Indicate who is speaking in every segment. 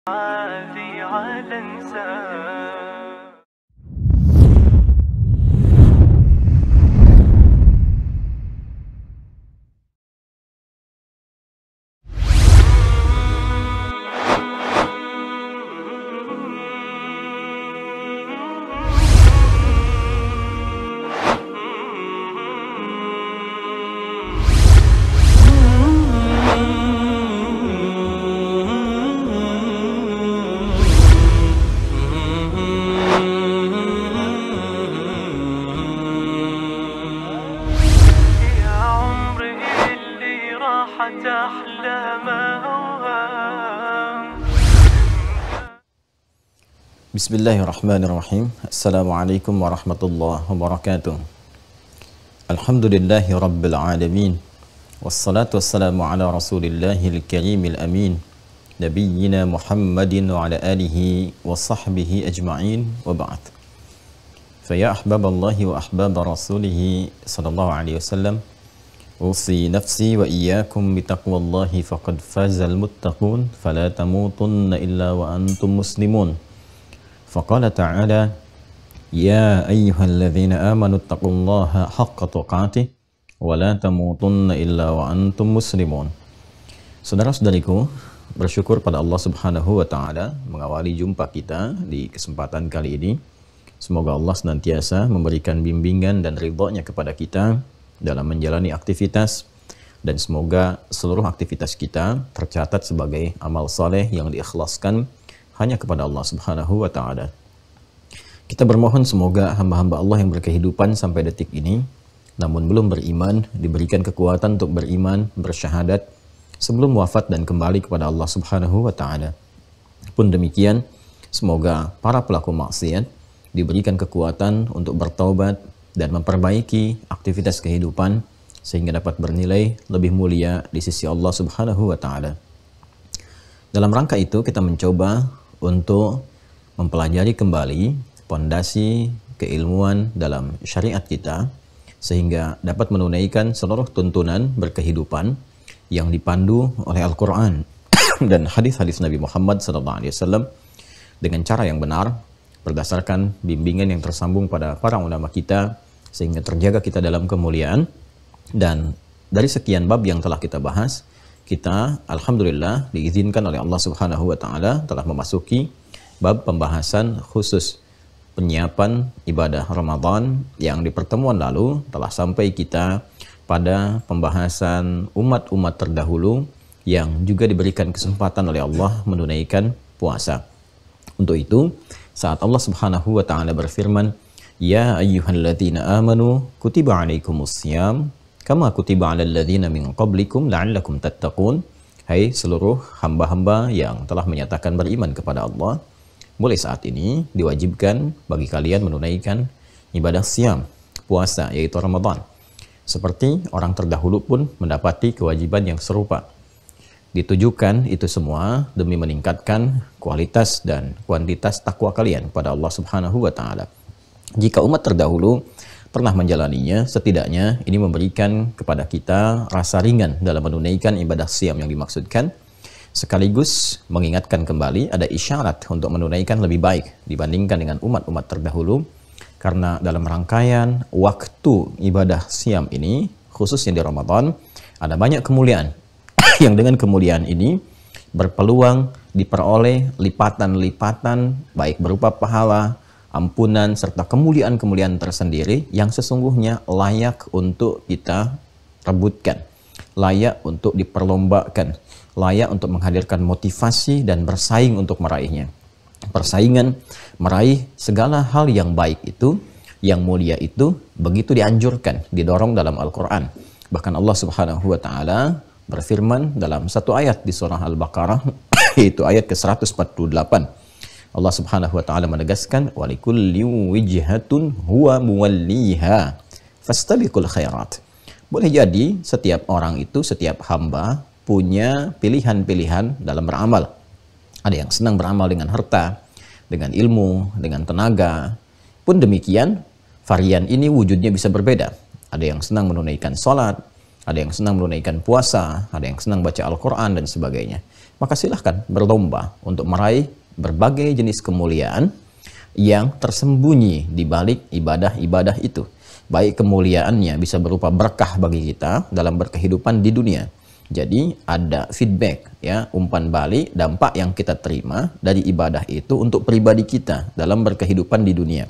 Speaker 1: عادي على انسان.
Speaker 2: Bismillahirrahmanirrahim. Assalamualaikum warahmatullahi wabarakatuh. Alhamdulillahi rabbil alamin. Wassalatu wassalamu ala rasulillahil karimil amin. Nabiyyina Muhammadin wa ala alihi wa sahbihi ajma'in wa ba'd. Faya ahbaballahi wa ahbaba rasulihi sallallahu alaihi wasallam. Usi nafsi wa iyyakum bitaqwallahi faqad fazal muttaqun. Fala tamutunna illa wa antum muslimun. Faqala ta'ala ya ayyuhalladzina amanu taqullaha haqqa tuqatih wa la tamutunna illa wa antum muslimun. Saudara-saudariku, bersyukur pada Allah Subhanahu wa taala mengawali jumpa kita di kesempatan kali ini. Semoga Allah senantiasa memberikan bimbingan dan ridha-Nya kepada kita dalam menjalani aktivitas, dan semoga seluruh aktivitas kita tercatat sebagai amal saleh yang diikhlaskan hanya kepada Allah Subhanahu wa ta'ala. Kita bermohon semoga hamba-hamba Allah yang berkehidupan sampai detik ini, namun belum beriman, diberikan kekuatan untuk beriman, bersyahadat, sebelum wafat dan kembali kepada Allah Subhanahu wa ta'ala. Pun demikian, semoga para pelaku maksiat diberikan kekuatan untuk bertaubat dan memperbaiki aktivitas kehidupan, sehingga dapat bernilai lebih mulia di sisi Allah Subhanahu wa ta'ala. Dalam rangka itu, kita mencoba untuk mempelajari kembali pondasi keilmuan dalam syariat kita, sehingga dapat menunaikan seluruh tuntunan berkehidupan yang dipandu oleh Al-Quran dan hadis-hadis Nabi Muhammad SAW dengan cara yang benar, berdasarkan bimbingan yang tersambung pada para ulama kita, sehingga terjaga kita dalam kemuliaan. Dan dari sekian bab yang telah kita bahas, kita alhamdulillah diizinkan oleh Allah Subhanahu wa taala telah memasuki bab pembahasan khusus penyiapan ibadah Ramadan, yang di pertemuan lalu telah sampai kita pada pembahasan umat-umat terdahulu yang juga diberikan kesempatan oleh Allah menunaikan puasa. Untuk itu, saat Allah Subhanahu wa taala berfirman, "Ya ayyuhalladzina amanu kutiba alaikumussyam kama kutiba 'alal ladzina min qablikum la'allakum tattaqun." Hai seluruh hamba-hamba yang telah menyatakan beriman kepada Allah, mulai saat ini diwajibkan bagi kalian menunaikan ibadah siam, puasa, yaitu Ramadan. Seperti orang terdahulu pun mendapati kewajiban yang serupa. Ditujukan itu semua demi meningkatkan kualitas dan kuantitas takwa kalian pada Allah Subhanahu wa taala. Jika umat terdahulu pernah menjalaninya, setidaknya ini memberikan kepada kita rasa ringan dalam menunaikan ibadah siam yang dimaksudkan, sekaligus mengingatkan kembali ada isyarat untuk menunaikan lebih baik dibandingkan dengan umat-umat terdahulu, karena dalam rangkaian waktu ibadah siam ini, khususnya di Ramadan, ada banyak kemuliaan yang dengan kemuliaan ini berpeluang diperoleh lipatan-lipatan baik berupa pahala, ampunan, serta kemuliaan-kemuliaan tersendiri yang sesungguhnya layak untuk kita rebutkan, layak untuk diperlombakan, layak untuk menghadirkan motivasi dan bersaing untuk meraihnya. Persaingan meraih segala hal yang baik itu, yang mulia itu, begitu dianjurkan, didorong dalam Al-Quran. Bahkan Allah Subhanahu wa ta'ala berfirman dalam satu ayat di surah Al-Baqarah, yaitu ayat ke-148. Allah Subhanahu wa taala menegaskan, walikulli wijhatun huwa muwalliha fastabiqul khairat. Boleh jadi setiap orang itu, setiap hamba punya pilihan-pilihan dalam beramal. Ada yang senang beramal dengan harta, dengan ilmu, dengan tenaga. Pun demikian, varian ini wujudnya bisa berbeda. Ada yang senang menunaikan sholat, ada yang senang menunaikan puasa, ada yang senang baca Al-Quran dan sebagainya. Maka silahkan berlomba untuk meraih berbagai jenis kemuliaan yang tersembunyi di balik ibadah-ibadah itu. Baik kemuliaannya bisa berupa berkah bagi kita dalam berkehidupan di dunia. Jadi ada feedback, ya, umpan balik, dampak yang kita terima dari ibadah itu untuk pribadi kita dalam berkehidupan di dunia.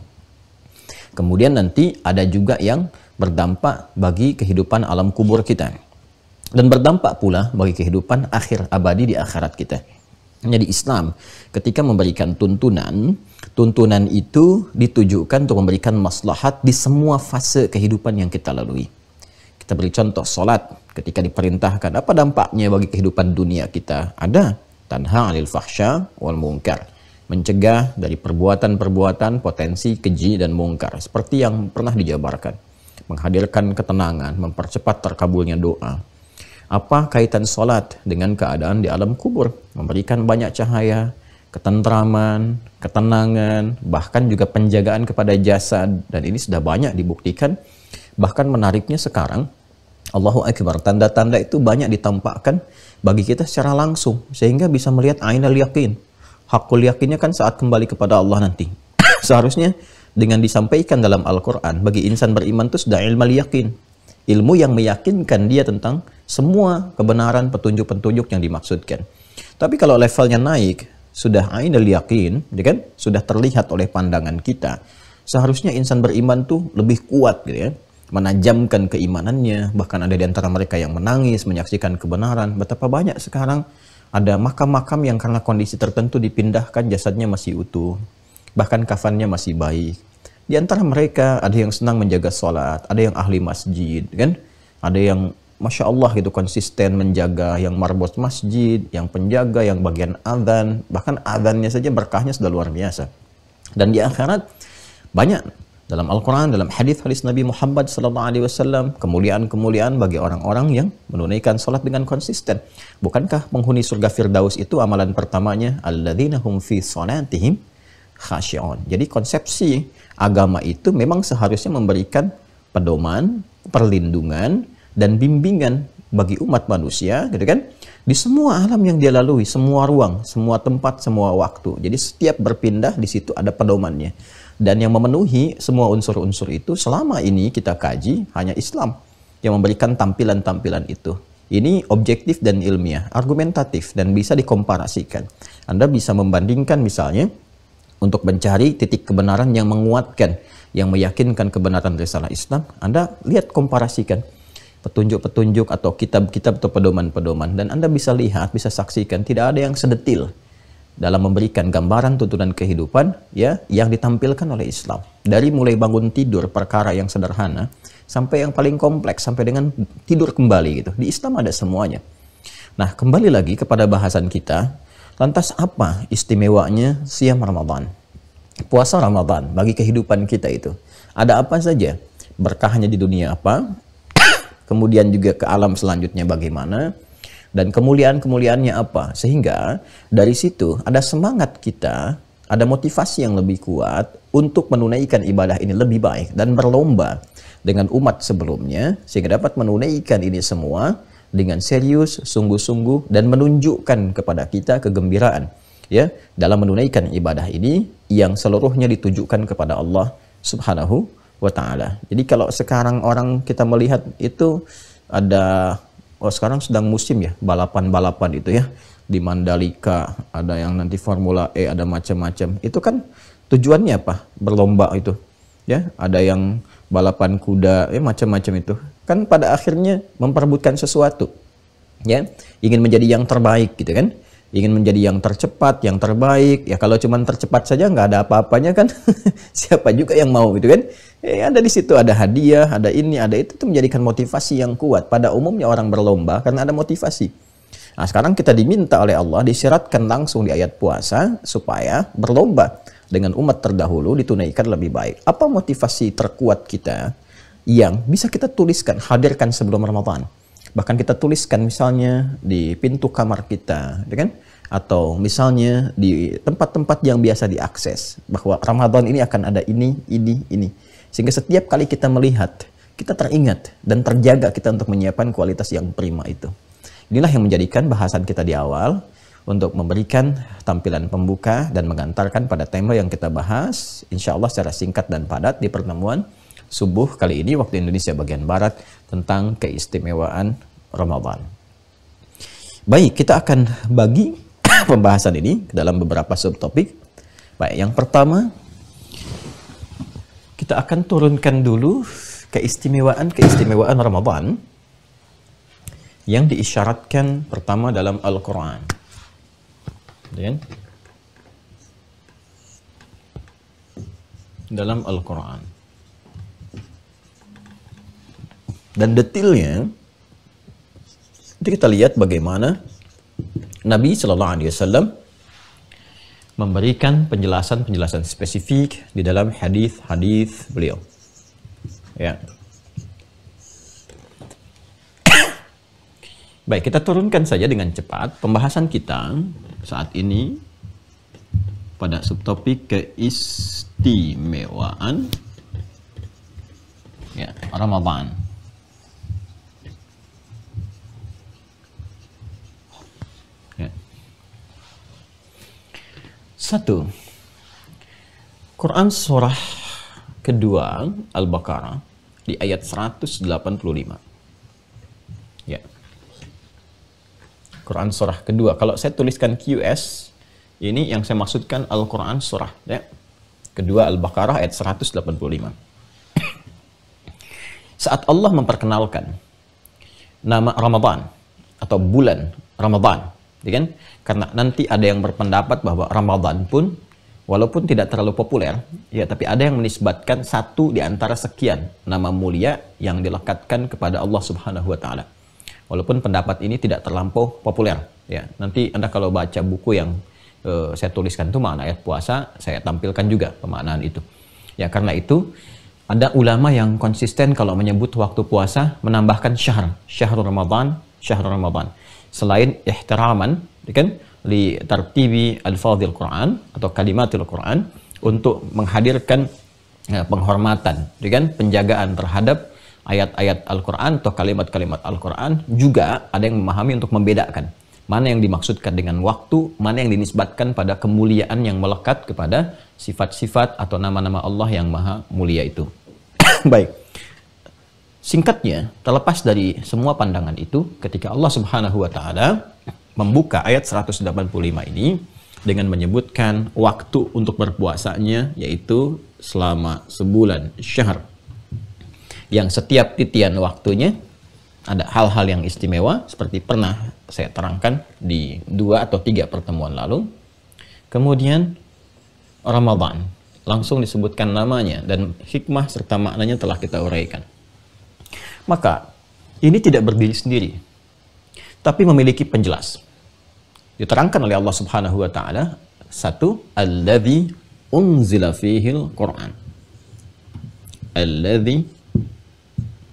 Speaker 2: Kemudian nanti ada juga yang berdampak bagi kehidupan alam kubur kita. Dan berdampak pula bagi kehidupan akhir abadi di akhirat kita. Jadi Islam ketika memberikan tuntunan itu ditujukan untuk memberikan maslahat di semua fase kehidupan yang kita lalui. Kita beri contoh salat, ketika diperintahkan, apa dampaknya bagi kehidupan dunia kita? Ada tanha 'anil fahsya wal munkar, mencegah dari perbuatan-perbuatan potensi keji dan mungkar, seperti yang pernah dijabarkan, menghadirkan ketenangan, mempercepat terkabulnya doa. Apa kaitan salat dengan keadaan di alam kubur? Memberikan banyak cahaya, ketentraman, ketenangan, bahkan juga penjagaan kepada jasad, dan ini sudah banyak dibuktikan. Bahkan menariknya sekarang, Allahu Akbar, tanda-tanda itu banyak ditampakkan bagi kita secara langsung, sehingga bisa melihat ainal yakin. Hakul yakinnya kan saat kembali kepada Allah nanti. Seharusnya dengan disampaikan dalam Al-Quran, bagi insan beriman itu sudah ilmal yakin. Ilmu yang meyakinkan dia tentang semua kebenaran petunjuk-petunjuk yang dimaksudkan. Tapi kalau levelnya naik, sudah ainal yakin, kan? Sudah terlihat oleh pandangan kita. Seharusnya insan beriman tuh lebih kuat gitu ya, menajamkan keimanannya. Bahkan ada di antara mereka yang menangis menyaksikan kebenaran. Betapa banyak sekarang ada makam-makam yang karena kondisi tertentu dipindahkan, jasadnya masih utuh, bahkan kafannya masih baik. Di antara mereka ada yang senang menjaga sholat, ada yang ahli masjid, kan? Ada yang Masya Allah gitu konsisten menjaga, yang marbot masjid, yang penjaga, yang bagian adzan, bahkan adzannya saja berkahnya sudah luar biasa. Dan di akhirat banyak dalam Al-Quran, dalam hadis-hadis Nabi Muhammad SAW, kemuliaan-kemuliaan bagi orang-orang yang menunaikan salat dengan konsisten. Bukankah penghuni surga Firdaus itu amalan pertamanya alladzina hum fi salatihim khashi'un. Jadi konsepsi agama itu memang seharusnya memberikan pedoman, perlindungan, dan bimbingan bagi umat manusia, gitu kan? Di semua alam yang dia lalui, semua ruang, semua tempat, semua waktu. Jadi setiap berpindah di situ ada pedomannya. Dan yang memenuhi semua unsur-unsur itu selama ini kita kaji hanya Islam yang memberikan tampilan-tampilan itu. Ini objektif dan ilmiah, argumentatif, dan bisa dikomparasikan. Anda bisa membandingkan misalnya untuk mencari titik kebenaran yang menguatkan, yang meyakinkan kebenaran risalah Islam. Anda lihat, komparasikan petunjuk-petunjuk atau kitab-kitab atau pedoman-pedoman, dan Anda bisa lihat, bisa saksikan tidak ada yang sedetil dalam memberikan gambaran tuntunan kehidupan ya yang ditampilkan oleh Islam. Dari mulai bangun tidur perkara yang sederhana sampai yang paling kompleks, sampai dengan tidur kembali gitu. Di Islam ada semuanya. Nah, kembali lagi kepada bahasan kita. Lantas apa istimewanya siam Ramadan? Puasa Ramadan bagi kehidupan kita itu. Ada apa saja? Berkahnya di dunia apa? Kemudian juga ke alam selanjutnya bagaimana? Dan kemuliaan-kemuliaannya apa, sehingga dari situ ada semangat kita, ada motivasi yang lebih kuat untuk menunaikan ibadah ini lebih baik dan berlomba dengan umat sebelumnya, sehingga dapat menunaikan ini semua dengan serius, sungguh-sungguh, dan menunjukkan kepada kita kegembiraan ya dalam menunaikan ibadah ini yang seluruhnya ditujukan kepada Allah Subhanahu wa Ta'ala. Jadi kalau sekarang orang kita melihat itu ada, sekarang sedang musim ya, balapan-balapan itu ya. Di Mandalika, ada yang nanti Formula E, ada macam-macam. Itu kan tujuannya apa? Berlomba itu. Ya, ada yang balapan kuda, macam-macam itu. Kan pada akhirnya memperebutkan sesuatu. Ya, ingin menjadi yang terbaik gitu kan. Ingin menjadi yang tercepat, yang terbaik. Ya kalau cuma tercepat saja nggak ada apa-apanya kan. Siapa juga yang mau gitu kan. Ada di situ, ada hadiah, ada ini, ada itu menjadikan motivasi yang kuat. Pada umumnya orang berlomba karena ada motivasi. Nah sekarang kita diminta oleh Allah, disyaratkan langsung di ayat puasa supaya berlomba dengan umat terdahulu ditunaikan lebih baik. Apa motivasi terkuat kita yang bisa kita tuliskan, hadirkan sebelum Ramadan? Bahkan kita tuliskan misalnya di pintu kamar kita, kan? Atau misalnya di tempat-tempat yang biasa diakses, bahwa Ramadan ini akan ada ini. Sehingga setiap kali kita melihat kita teringat dan terjaga kita untuk menyiapkan kualitas yang prima itu. Inilah yang menjadikan bahasan kita di awal untuk memberikan tampilan pembuka dan mengantarkan pada tema yang kita bahas, insya Allah secara singkat dan padat di pertemuan subuh kali ini waktu Indonesia bagian Barat tentang keistimewaan Ramadan. Baik, kita akan bagi pembahasan ini ke dalam beberapa subtopik. Baik, yang pertama kita akan turunkan dulu keistimewaan Ramadan yang diisyaratkan pertama dalam Al-Quran. Dalam Al-Quran. Dan detailnya itu kita lihat bagaimana Nabi Shallallahu Alaihi Wasallam memberikan penjelasan spesifik di dalam hadis beliau. Ya. Baik, kita turunkan saja dengan cepat pembahasan kita saat ini pada subtopik keistimewaan ya, Ramadan. Ya. 1. Quran surah kedua Al-Baqarah di ayat 185. Ya. Quran surah kedua. Kalau saya tuliskan QS, ini yang saya maksudkan Al-Quran surah ya. Kedua Al-Baqarah ayat 185. Saat Allah memperkenalkan nama Ramadan atau bulan Ramadan, ya kan? Karena nanti ada yang berpendapat bahwa Ramadan pun walaupun tidak terlalu populer, ya, tapi ada yang menisbatkan satu di antara sekian nama mulia yang dilekatkan kepada Allah Subhanahu wa taala. Walaupun pendapat ini tidak terlampau populer, ya. Nanti Anda kalau baca buku yang saya tuliskan itu makna ayat puasa, saya tampilkan juga pemaknaan itu. Ya, karena itu ada ulama yang konsisten kalau menyebut waktu puasa menambahkan syahrul Ramadan. Selain ihtiraman, kan, li tartibi al-fadhil Quran atau kalimatul Quran untuk menghadirkan penghormatan, kan, penjagaan terhadap ayat-ayat Al-Quran atau kalimat-kalimat Al-Quran. Juga ada yang memahami untuk membedakan mana yang dimaksudkan dengan waktu, mana yang dinisbatkan pada kemuliaan yang melekat kepada sifat-sifat atau nama-nama Allah yang maha mulia itu. Baik, singkatnya, terlepas dari semua pandangan itu, ketika Allah Subhanahu wa ta'ala membuka ayat 185 ini dengan menyebutkan waktu untuk berpuasanya, yaitu selama sebulan syahr, yang setiap titian waktunya ada hal-hal yang istimewa seperti pernah saya terangkan di 2 atau 3 pertemuan lalu. Kemudian Ramadan langsung disebutkan namanya dan hikmah serta maknanya telah kita uraikan. Maka ini tidak berdiri sendiri, tapi memiliki penjelas. Diterangkan oleh Allah Subhanahu wa taala, 1, alladzi unzila fihil Qur'an. Alladzi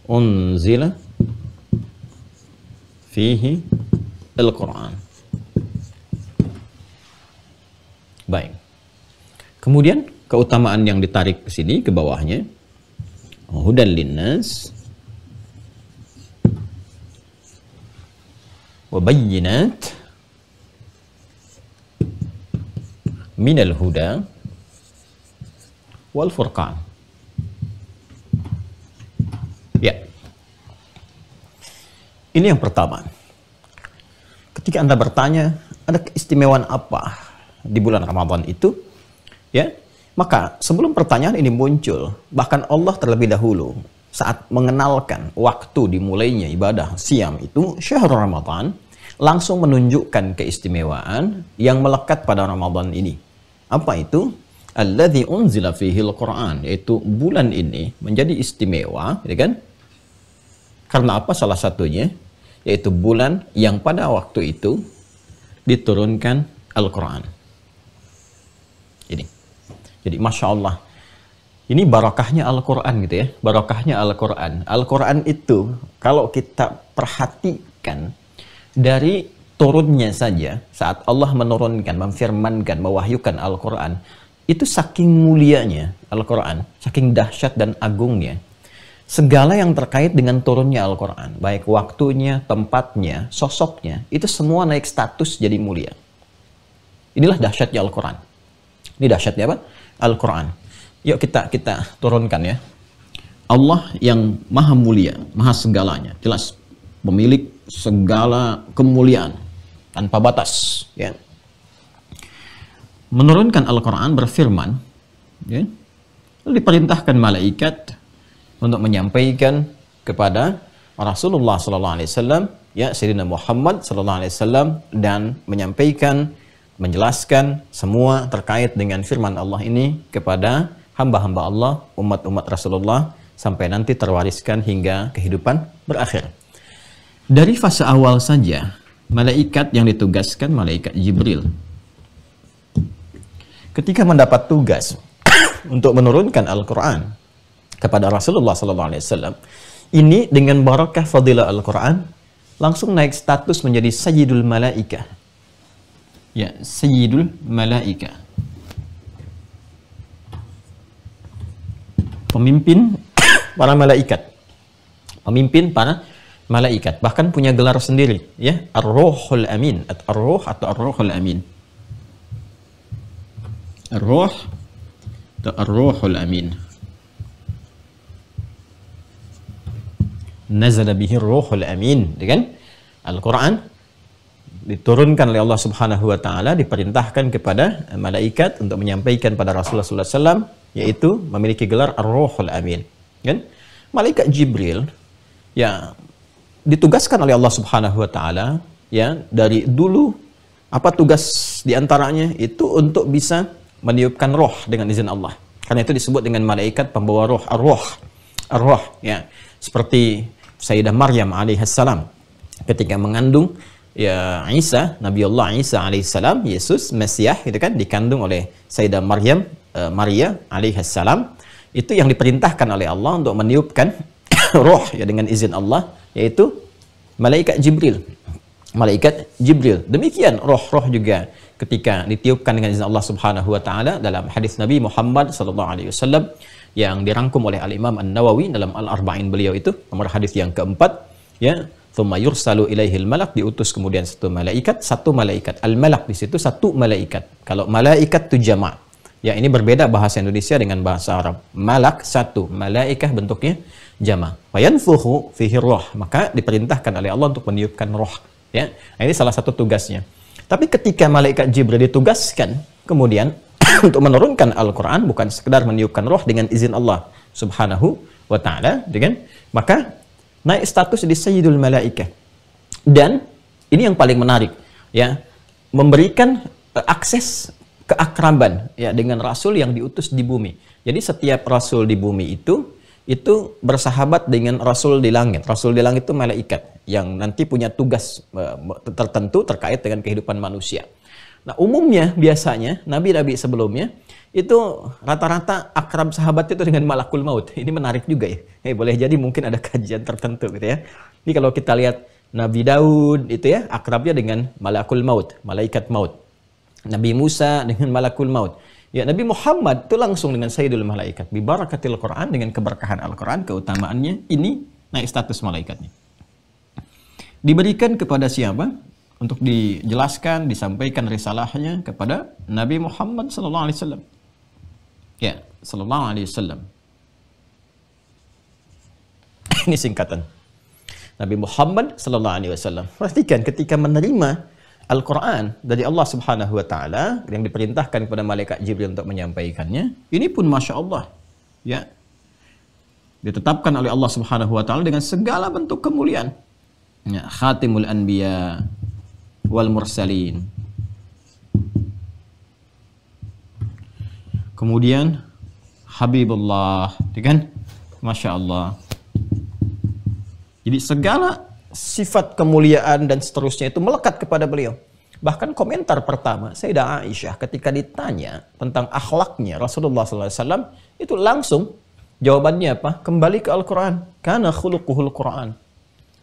Speaker 2: unzila fihi al-Quran. Baik. Kemudian keutamaan yang ditarik ke sini ke bawahnya, hudan linnas wa bayyinat minal huda wal furqan. Ya. Ini yang pertama. Ketika Anda bertanya, ada keistimewaan apa di bulan Ramadan itu? Ya, maka sebelum pertanyaan ini muncul, bahkan Allah terlebih dahulu saat mengenalkan waktu dimulainya ibadah siam itu, syahrul Ramadan, langsung menunjukkan keistimewaan yang melekat pada Ramadan ini. Apa itu? Alladzi unzila fihil Qur'an, yaitu bulan ini menjadi istimewa, ya kan? Karena apa? Salah satunya yaitu bulan yang pada waktu itu diturunkan Al-Quran. Ini. Jadi Masya Allah, ini barakahnya Al-Quran gitu ya. Barakahnya Al-Quran. Al-Quran itu kalau kita perhatikan dari turunnya saja, saat Allah menurunkan, memfirmankan, mewahyukan Al-Quran, itu saking mulianya Al-Quran, saking dahsyat dan agungnya, segala yang terkait dengan turunnya Al-Quran, baik waktunya, tempatnya, sosoknya, itu semua naik status jadi mulia. Inilah dahsyatnya Al-Quran. Ini dahsyatnya apa? Al-Quran. Yuk kita turunkan ya. Allah yang maha mulia, maha segalanya, jelas pemilik segala kemuliaan tanpa batas, ya. Menurunkan Al-Quran, berfirman, ya, lalu diperintahkan malaikat untuk menyampaikan kepada Rasulullah SAW, ya, Sayyidina Muhammad SAW, dan menyampaikan, menjelaskan semua terkait dengan firman Allah ini kepada hamba-hamba Allah, umat-umat Rasulullah, sampai nanti terwariskan hingga kehidupan berakhir. Dari fase awal saja, malaikat yang ditugaskan, malaikat Jibril, ketika mendapat tugas untuk menurunkan Al-Quran kepada Rasulullah SAW, ini dengan barakah fadilah Al-Quran, langsung naik status menjadi Sayyidul Malaikah. Ya, Sayyidul Malaikah. Pemimpin para malaikat. Pemimpin para malaikat. Bahkan punya gelar sendiri, ya, Ar-Ruhul Amin, Ar-Ruh atau Ar-Ruhul Amin. Ar-Ruh atau Ar-Ruhul Amin. Nazala bihi Ruhul Amin, kan? Al-Quran diturunkan oleh Allah Subhanahu wa taala, diperintahkan kepada malaikat untuk menyampaikan pada Rasulullah SAW, yaitu memiliki gelar Ar-Ruhul Amin, kan? Malaikat Jibril, ya, ditugaskan oleh Allah Subhanahu wa taala, ya, dari dulu apa tugas diantaranya itu untuk bisa meniupkan roh dengan izin Allah. Karena itu disebut dengan malaikat pembawa roh, ar-roh, ya. Seperti Sayyidah Maryam alaihissalam ketika mengandung, ya, Isa, Nabi Allah Isa alaihissalam, Yesus Mesias, itu kan dikandung oleh Sayyidah Maryam, Maria alaihissalam. Itu yang diperintahkan oleh Allah untuk meniupkan roh, ya, dengan izin Allah, yaitu malaikat Jibril. Malaikat Jibril. Demikian roh-roh juga ketika ditiupkan dengan izin Allah Subhanahu wa taala dalam hadis Nabi Muhammad sallallahu alaihi wasallam yang dirangkum oleh Al-Imam An-Nawawi dalam Al-Arba'in beliau, itu nomor hadis yang keempat, ya, tsumma yursalu ilaihil malak, diutus kemudian satu malaikat. Al-malak di situ satu malaikat. Kalau malaikat itu jamak. Ya, ini berbeda bahasa Indonesia dengan bahasa Arab. Malak satu, malaikah bentuknya jamak. Fayanfuhu fihi roh, maka diperintahkan oleh Allah untuk meniupkan roh, ya. Nah, ini salah satu tugasnya. Tapi ketika malaikat Jibril ditugaskan kemudian untuk menurunkan Al-Quran, bukan sekedar meniupkan roh dengan izin Allah Subhanahu wa taala, maka naik status di Sayyidul Malaikah. Dan ini yang paling menarik, ya, memberikan akses keakraban, ya, dengan rasul yang diutus di bumi. Jadi setiap rasul di bumi itu bersahabat dengan rasul di langit. Rasul di langit itu malaikat yang nanti punya tugas tertentu terkait dengan kehidupan manusia. Nah, umumnya biasanya nabi-nabi sebelumnya itu rata-rata akrab sahabat itu dengan malakul maut. Ini menarik juga, ya. Boleh jadi mungkin ada kajian tertentu, gitu ya. Ini kalau kita lihat Nabi Daud itu, ya, akrabnya dengan malakul maut, malaikat maut. Nabi Musa dengan malakul maut. Ya, Nabi Muhammad itu langsung dengan Sayyidul Malaikat. Bi barakatil Quran, dengan keberkahan Al-Quran, keutamaannya, ini naik status malaikatnya. Diberikan kepada siapa? Untuk dijelaskan, disampaikan risalahnya kepada Nabi Muhammad SAW. Ya, sallallahu alaihi wasallam. Ini singkatan. Nabi Muhammad sallallahu alaihi wasallam. Perhatikan ketika menerima Al-Quran dari Allah Subhanahu wa taala yang diperintahkan kepada malaikat Jibril untuk menyampaikannya, ini pun Masya Allah, ya, ditetapkan oleh Allah Subhanahu wa taala dengan segala bentuk kemuliaan. Ya, Khatimul Anbiya wal Mursalin. Kemudian Habibullah, kan? Masya Allah. Jadi segala sifat kemuliaan dan seterusnya itu melekat kepada beliau. Bahkan komentar pertama Sayyidah Aisyah ketika ditanya tentang akhlaknya Rasulullah SAW, itu langsung jawabannya apa? Kembali ke Al-Quran. Kana khuluquhul Quran.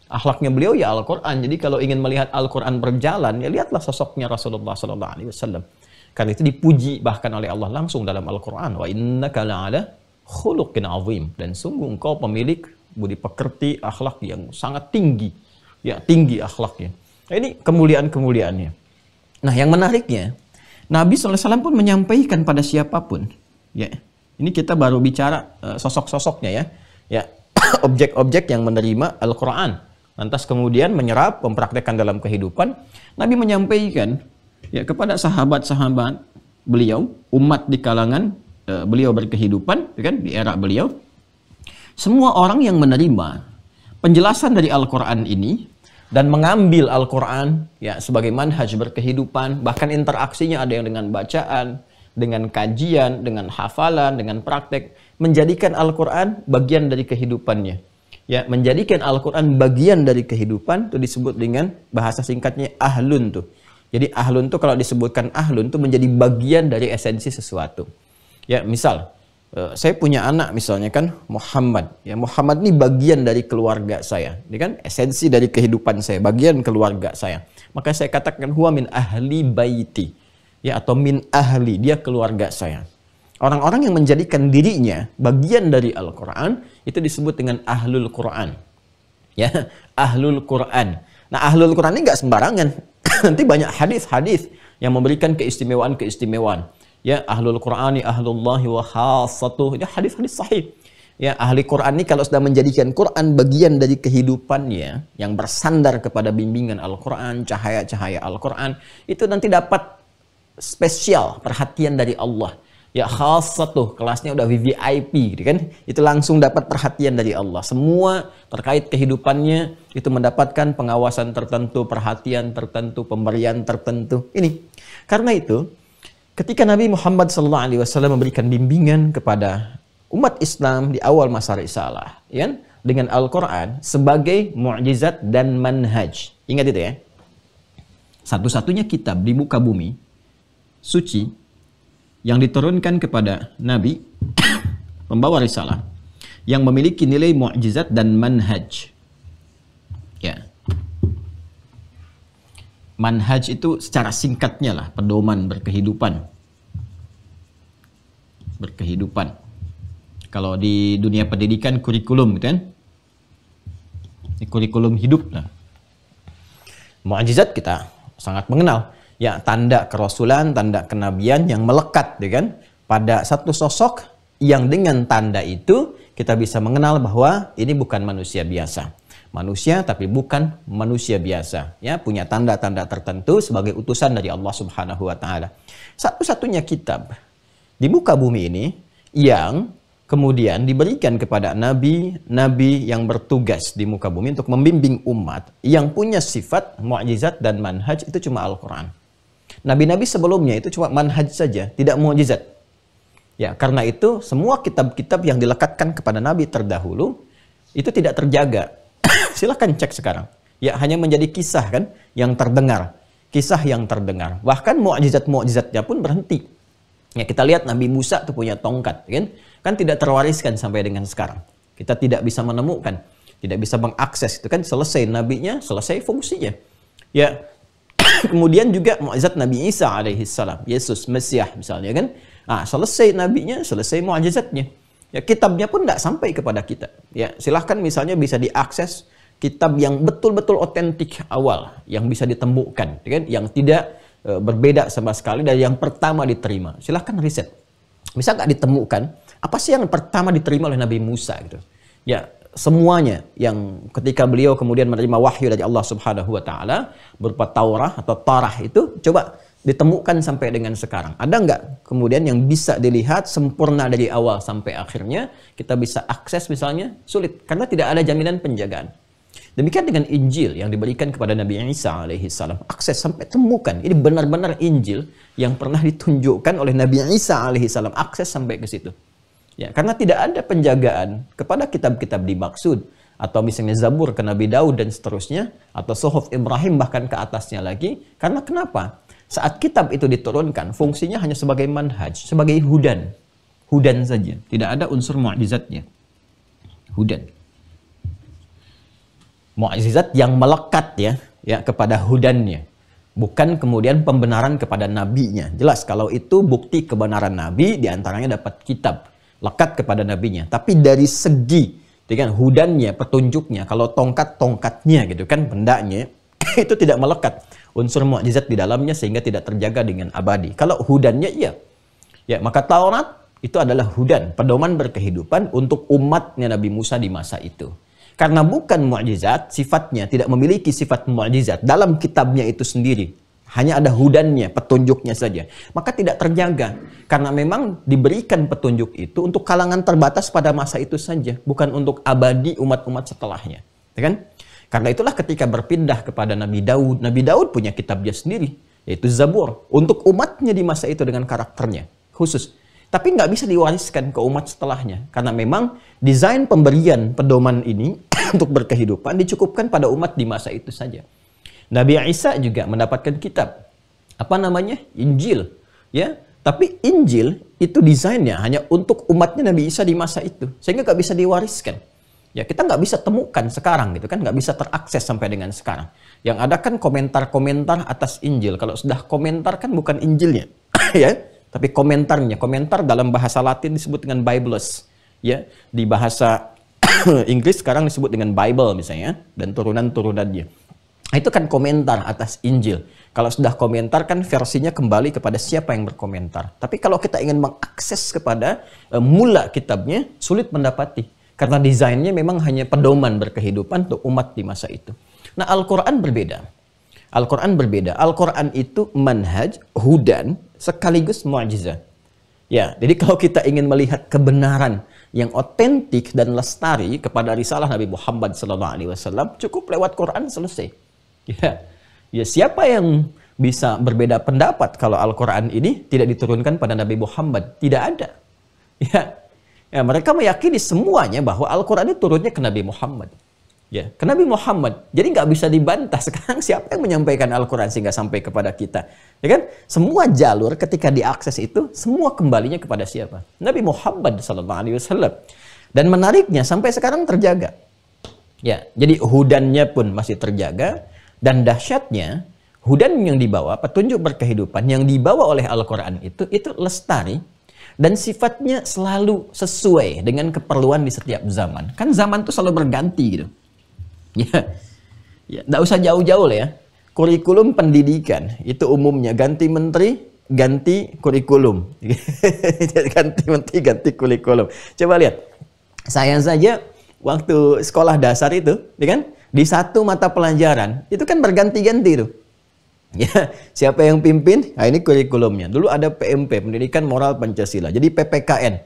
Speaker 2: Akhlaknya beliau ya Al-Quran. Jadi kalau ingin melihat Al-Quran berjalan, ya lihatlah sosoknya Rasulullah SAW. Karena itu dipuji bahkan oleh Allah langsung dalam Al-Quran. Wa innaka la'ala khuluqin azim. Dan sungguh engkau pemilik budi pekerti, akhlak yang sangat tinggi. Ya, tinggi akhlaknya. Nah, ini kemuliaan-kemuliaannya. Nah, yang menariknya, Nabi SAW pun menyampaikan pada siapapun. Ya, ini kita baru bicara sosok-sosoknya ya. Ya, objek-objek yang menerima Al-Quran. Lantas kemudian menyerap, mempraktekkan dalam kehidupan. Nabi menyampaikan ya kepada sahabat-sahabat beliau, umat di kalangan beliau berkehidupan, kan, di era beliau. Semua orang yang menerima penjelasan dari Al-Quran ini dan mengambil Al-Quran ya sebagai manhaj berkehidupan, bahkan interaksinya ada yang dengan bacaan, dengan kajian, dengan hafalan, dengan praktek, menjadikan Al-Quran bagian dari kehidupannya. Ya, menjadikan Al-Quran bagian dari kehidupan itu disebut dengan bahasa singkatnya ahlun tuh. Jadi ahlun tuh kalau disebutkan ahlun tuh menjadi bagian dari esensi sesuatu. Ya, misal saya punya anak misalnya kan Muhammad. Ya, Muhammad ini bagian dari keluarga saya. Ini kan esensi dari kehidupan saya, bagian keluarga saya. Maka saya katakan huwa min ahli baiti. Ya, atau min ahli, dia keluarga saya. Orang-orang yang menjadikan dirinya bagian dari Al-Quran itu disebut dengan ahlul Quran. Ya, ahlul Quran. Nah, ahlul Quran ini nggak sembarangan. Nanti banyak hadis-hadis yang memberikan keistimewaan-keistimewaan. Ya, ahlul Qur'ani ahlullahi wa khassatuh. Ini hadis-hadis sahih. Ya, ahli Quran ini kalau sudah menjadikan Quran bagian dari kehidupannya, yang bersandar kepada bimbingan Al-Quran, cahaya-cahaya Al-Quran, itu nanti dapat spesial perhatian dari Allah. Ya, khassatuh, kelasnya udah VVIP gitu kan. Itu langsung dapat perhatian dari Allah. Semua terkait kehidupannya itu mendapatkan pengawasan tertentu, perhatian tertentu, pemberian tertentu. Ini. Karena itu, ketika Nabi Muhammad SAW memberikan bimbingan kepada umat Islam di awal masa risalah, ya, dengan Al-Quran sebagai mukjizat dan manhaj. Ingat itu ya. Satu-satunya kitab di muka bumi suci yang diturunkan kepada Nabi pembawa risalah yang memiliki nilai mukjizat dan manhaj. Ya. Manhaj itu secara singkatnya lah pedoman berkehidupan. Berkehidupan. Kalau di dunia pendidikan kurikulum gitu kan. Ini kurikulum hidup lah. Mukjizat kita sangat mengenal. Ya, tanda kerasulan, tanda kenabian yang melekat ya kan, pada satu sosok yang dengan tanda itu kita bisa mengenal bahwa ini bukan manusia biasa. Manusia tapi bukan manusia biasa. Ya, punya tanda-tanda tertentu sebagai utusan dari Allah Subhanahu wa taala. Satu-satunya kitab di muka bumi ini yang kemudian diberikan kepada nabi-nabi yang bertugas di muka bumi untuk membimbing umat yang punya sifat mukjizat dan manhaj itu cuma Al-Quran. Nabi-nabi sebelumnya itu cuma manhaj saja, tidak mukjizat. Ya, karena itu semua kitab-kitab yang dilekatkan kepada nabi terdahulu itu tidak terjaga. Silahkan cek sekarang. Ya, hanya menjadi kisah kan yang terdengar. Kisah yang terdengar. Bahkan mukjizat-mukjizatnya pun berhenti. Ya, kita lihat Nabi Musa itu punya tongkat, kan? Kan tidak terwariskan sampai dengan sekarang. Kita tidak bisa menemukan, tidak bisa mengakses itu kan, selesai nabinya, selesai fungsinya. Ya. Kemudian juga mukjizat Nabi Isa alaihissalam, Yesus Mesias misalnya kan. Selesai nabinya, selesai mukjizatnya. Ya, kitabnya pun nggak sampai kepada kita. Ya, silahkan misalnya bisa diakses kitab yang betul-betul otentik awal, yang bisa ditemukan, kan? Yang tidak berbeda sama sekali dari yang pertama diterima. Silahkan riset. Bisa nggak ditemukan apa sih yang pertama diterima oleh Nabi Musa gitu? Ya, semuanya yang ketika beliau kemudian menerima wahyu dari Allah Subhanahu wa taala berupa Taurah atau Tarah itu coba ditemukan sampai dengan sekarang. Ada nggak kemudian yang bisa dilihat sempurna dari awal sampai akhirnya kita bisa akses misalnya? Sulit karena tidak ada jaminan penjagaan. Demikian dengan Injil yang diberikan kepada Nabi Isa alaihissalam. Akses sampai temukan. Ini benar-benar Injil yang pernah ditunjukkan oleh Nabi Isa alaihissalam. Akses sampai ke situ. Ya, karena tidak ada penjagaan kepada kitab-kitab dimaksud. Atau misalnya Zabur ke Nabi Daud dan seterusnya. Atau Suhuf Ibrahim bahkan ke atasnya lagi. Karena kenapa? Saat kitab itu diturunkan, fungsinya hanya sebagai manhaj. Sebagai hudan. Hudan saja. Tidak ada unsur mu'jizatnya. Hudan. Mu'jizat yang melekat ya kepada hudannya. Bukan kemudian pembenaran kepada nabinya. Jelas kalau itu bukti kebenaran nabi diantaranya dapat kitab. Lekat kepada nabinya. Tapi dari segi dengan hudannya, petunjuknya. Kalau tongkat-tongkatnya gitu kan, bendanya itu tidak melekat unsur mukjizat di dalamnya sehingga tidak terjaga dengan abadi. Kalau hudannya iya. Ya, maka Taurat itu adalah hudan, pedoman berkehidupan untuk umatnya Nabi Musa di masa itu. Karena bukan mukjizat, sifatnya tidak memiliki sifat mukjizat dalam kitabnya itu sendiri. Hanya ada hudannya, petunjuknya saja. Maka tidak terjaga. Karena memang diberikan petunjuk itu untuk kalangan terbatas pada masa itu saja. Bukan untuk abadi umat-umat setelahnya. Ya kan? Karena itulah ketika berpindah kepada Nabi Daud punya kitabnya sendiri. Yaitu Zabur. Untuk umatnya di masa itu dengan karakternya khusus. Tapi nggak bisa diwariskan ke umat setelahnya. Karena memang desain pemberian pedoman ini untuk berkehidupan dicukupkan pada umat di masa itu saja. Nabi Isa juga mendapatkan kitab. Apa namanya? Injil. Ya, tapi Injil itu desainnya hanya untuk umatnya Nabi Isa di masa itu. Sehingga nggak bisa diwariskan. Ya, kita nggak bisa temukan sekarang gitu kan. Nggak bisa terakses sampai dengan sekarang. Yang ada kan komentar-komentar atas Injil. Kalau sudah komentar kan bukan Injilnya. Ya, tapi komentarnya. Komentar dalam bahasa Latin disebut dengan Biblos. Ya, di bahasa Inggris sekarang disebut dengan Bible misalnya. Dan turunan-turunannya. Itu kan komentar atas Injil. Kalau sudah komentar kan versinya kembali kepada siapa yang berkomentar. Tapi kalau kita ingin mengakses kepada mula kitabnya, sulit mendapati. Karena desainnya memang hanya pedoman berkehidupan untuk umat di masa itu. Nah, Al-Quran berbeda. Al-Quran berbeda. Al-Quran itu manhaj, hudan, sekaligus mu'jizat. Ya, jadi kalau kita ingin melihat kebenaran yang otentik dan lestari kepada risalah Nabi Muhammad SAW, cukup lewat Quran selesai. Ya, siapa yang bisa berbeda pendapat kalau Al-Quran ini tidak diturunkan pada Nabi Muhammad? Tidak ada. Ya, mereka meyakini semuanya bahwa Al-Quran ini turunnya ke Nabi Muhammad. Ya, ke Nabi Muhammad. Jadi nggak bisa dibantah sekarang siapa yang menyampaikan Al-Quran sehingga sampai kepada kita. Ya kan? Semua jalur ketika diakses itu, semua kembalinya kepada siapa? Nabi Muhammad SAW. Dan menariknya sampai sekarang terjaga. Ya, jadi hudannya pun masih terjaga. Dan dahsyatnya, hudan yang dibawa, petunjuk berkehidupan yang dibawa oleh Al-Quran itu lestari dan sifatnya selalu sesuai dengan keperluan di setiap zaman. Kan zaman itu selalu berganti gitu. Ya, nggak usah jauh-jauh lah ya. Kurikulum pendidikan itu umumnya ganti menteri, ganti kurikulum. Ganti menteri, ganti kurikulum. Coba lihat, saya saja waktu sekolah dasar itu, ya kan? Di satu mata pelajaran, itu kan berganti-ganti tuh. Ya, siapa yang pimpin? Nah, ini kurikulumnya. Dulu ada PMP, Pendidikan Moral Pancasila. Jadi PPKN.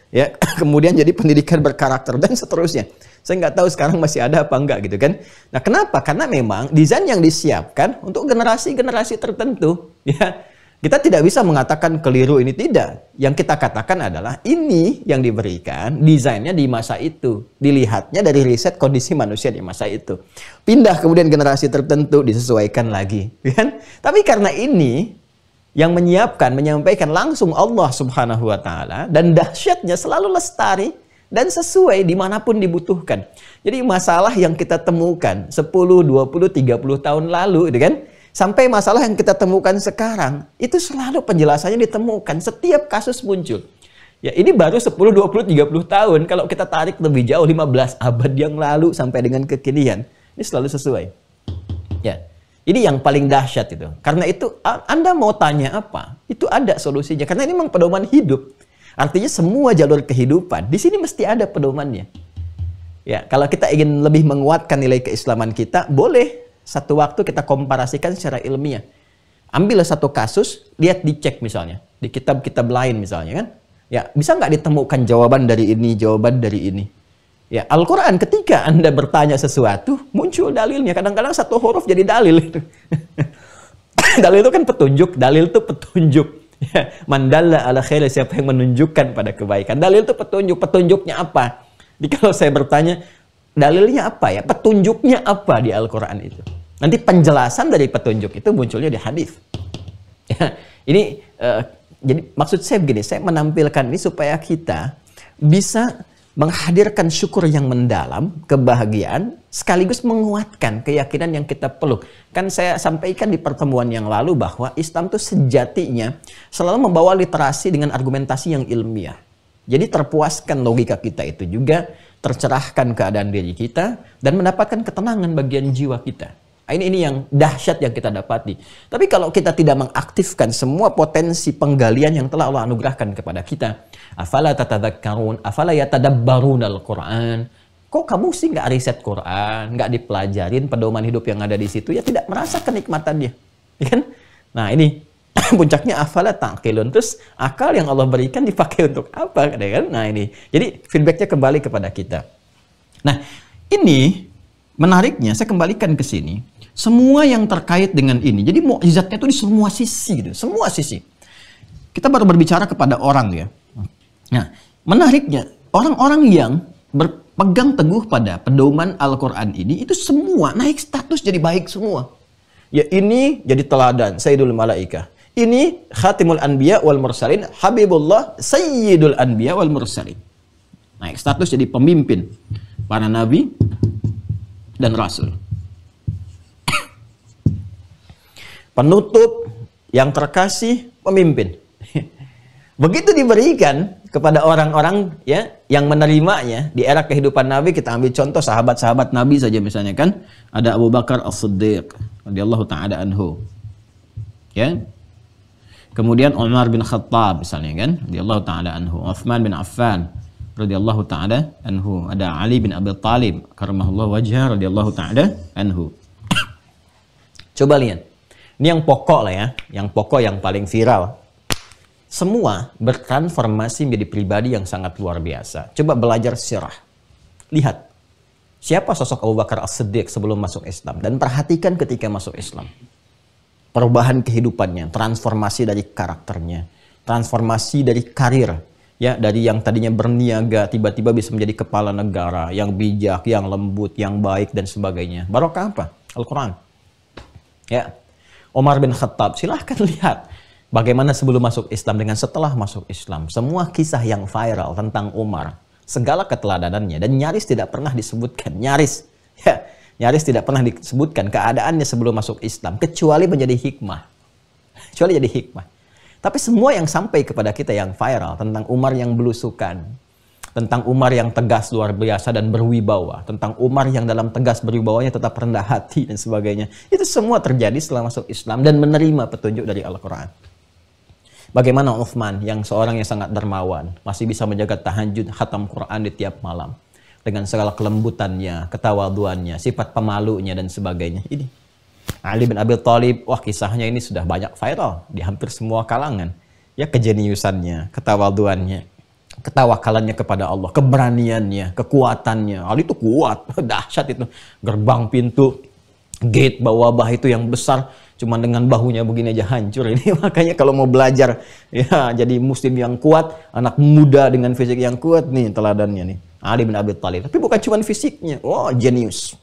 Speaker 2: Ya, kemudian jadi pendidikan berkarakter dan seterusnya. Saya nggak tahu sekarang masih ada apa enggak gitu kan. Nah, kenapa? Karena memang desain yang disiapkan untuk generasi-generasi tertentu. Ya, kita tidak bisa mengatakan keliru ini, tidak. Yang kita katakan adalah ini yang diberikan desainnya di masa itu. Dilihatnya dari riset kondisi manusia di masa itu. Pindah kemudian generasi tertentu disesuaikan lagi. Kan? Tapi karena ini yang menyampaikan langsung Allah Subhanahu wa Ta'ala, dan dahsyatnya selalu lestari dan sesuai dimanapun dibutuhkan. Jadi masalah yang kita temukan 10, 20, 30 tahun lalu, gitu kan? Sampai masalah yang kita temukan sekarang, itu selalu penjelasannya ditemukan. Setiap kasus muncul. Ya, ini baru 10, 20, 30 tahun. Kalau kita tarik lebih jauh, 15 abad yang lalu sampai dengan kekinian. Ini selalu sesuai. Ya, ini yang paling dahsyat itu. Karena itu, Anda mau tanya apa? Itu ada solusinya. Karena ini memang pedoman hidup. Artinya semua jalur kehidupan, di sini mesti ada pedomannya. Ya, kalau kita ingin lebih menguatkan nilai keislaman kita, boleh. Satu waktu kita komparasikan secara ilmiah. Ambil satu kasus, lihat dicek misalnya. Di kitab-kitab lain misalnya kan. Ya, bisa nggak ditemukan jawaban dari ini, jawaban dari ini. Ya, Al-Quran ketika Anda bertanya sesuatu, muncul dalilnya. Kadang-kadang satu huruf jadi dalil. Dalil itu kan petunjuk, dalil itu petunjuk. Ya, mandalla ala khair, siapa yang menunjukkan pada kebaikan. Dalil itu petunjuk, petunjuknya apa? Jadi kalau saya bertanya, dalilnya apa ya? Petunjuknya apa di Al-Quran itu? Nanti penjelasan dari petunjuk itu munculnya di hadis. Ya, ini jadi maksud saya begini, saya menampilkan ini supaya kita bisa menghadirkan syukur yang mendalam, kebahagiaan, sekaligus menguatkan keyakinan yang kita peluk. Kan saya sampaikan di pertemuan yang lalu bahwa Islam itu sejatinya selalu membawa literasi dengan argumentasi yang ilmiah. Jadi terpuaskan logika kita itu juga tercerahkan keadaan diri kita, dan mendapatkan ketenangan bagian jiwa kita. Ini yang dahsyat yang kita dapati. Tapi kalau kita tidak mengaktifkan semua potensi penggalian yang telah Allah anugerahkan kepada kita, afala tatadzakkarun, afala yatadabbarun al-Quran. Kok kamu sih nggak riset Quran, nggak dipelajarin pedoman hidup yang ada di situ, ya tidak merasa kenikmatannya, ya kan? Nah ini puncaknya afala taqilun. Terus akal yang Allah berikan dipakai untuk apa, kan? Nah ini, jadi feedbacknya kembali kepada kita. Nah ini menariknya, saya kembalikan ke sini. Semua yang terkait dengan ini, jadi mukjizatnya itu di semua sisi, gitu. Semua sisi. Kita baru berbicara kepada orang ya. Nah, menariknya orang-orang yang berpegang teguh pada pedoman Al-Quran ini, itu semua naik status jadi baik semua. Ya ini jadi teladan, Sayyidul Malaikah. Ini Khatimul Anbiya wal Mursalin, Habibullah Sayyidul Anbiya wal Mursalin. Naik status jadi pemimpin para nabi dan rasul. Penutup yang terkasih pemimpin. Begitu diberikan kepada orang-orang ya yang menerimanya di era kehidupan Nabi, kita ambil contoh sahabat-sahabat Nabi saja misalnya kan, ada Abu Bakar As-Siddiq radhiyallahu taala anhu. Ya. Kemudian Umar bin Khattab misalnya kan, radhiyallahu taala anhu, Utsman bin Affan radhiyallahu taala anhu, ada Ali bin Abi Thalib karramallahu wajhah radhiyallahu taala anhu. Coba lihat. Ini yang pokok lah ya, yang pokok yang paling viral. Semua bertransformasi menjadi pribadi yang sangat luar biasa. Coba belajar sirah. Lihat, siapa sosok Abu Bakar As-Siddiq sebelum masuk Islam. Dan perhatikan ketika masuk Islam. Perubahan kehidupannya, transformasi dari karakternya, transformasi dari karir. Ya, dari yang tadinya berniaga, tiba-tiba bisa menjadi kepala negara, yang bijak, yang lembut, yang baik, dan sebagainya. Barokah apa? Al-Quran. Ya. Umar bin Khattab, silahkan lihat bagaimana sebelum masuk Islam dengan setelah masuk Islam. Semua kisah yang viral tentang Umar, segala keteladanannya, dan nyaris tidak pernah disebutkan, nyaris tidak pernah disebutkan keadaannya sebelum masuk Islam, kecuali menjadi hikmah. Kecuali jadi hikmah. Tapi semua yang sampai kepada kita yang viral tentang Umar yang belusukan, tentang Umar yang tegas luar biasa dan berwibawa, tentang Umar yang dalam tegas berwibawanya tetap rendah hati dan sebagainya. Itu semua terjadi setelah masuk Islam dan menerima petunjuk dari Al-Quran. Bagaimana Utsman yang seorang yang sangat dermawan, masih bisa menjaga tahajud, khatam Quran di tiap malam. Dengan segala kelembutannya, ketawaduannya, sifat pemalunya dan sebagainya. Ini. Ali bin Abi Thalib, wah kisahnya ini sudah banyak viral di hampir semua kalangan. Ya kejeniusannya, ketawaduannya, ketawakalannya kepada Allah, keberaniannya, kekuatannya. Ali itu kuat, dahsyat itu. Gerbang pintu, gate bawah itu yang besar, cuma dengan bahunya begini aja hancur. Ini makanya kalau mau belajar ya jadi muslim yang kuat, anak muda dengan fisik yang kuat, nih teladannya nih. Ali bin Abi Thalib. Tapi bukan cuma fisiknya, jenius.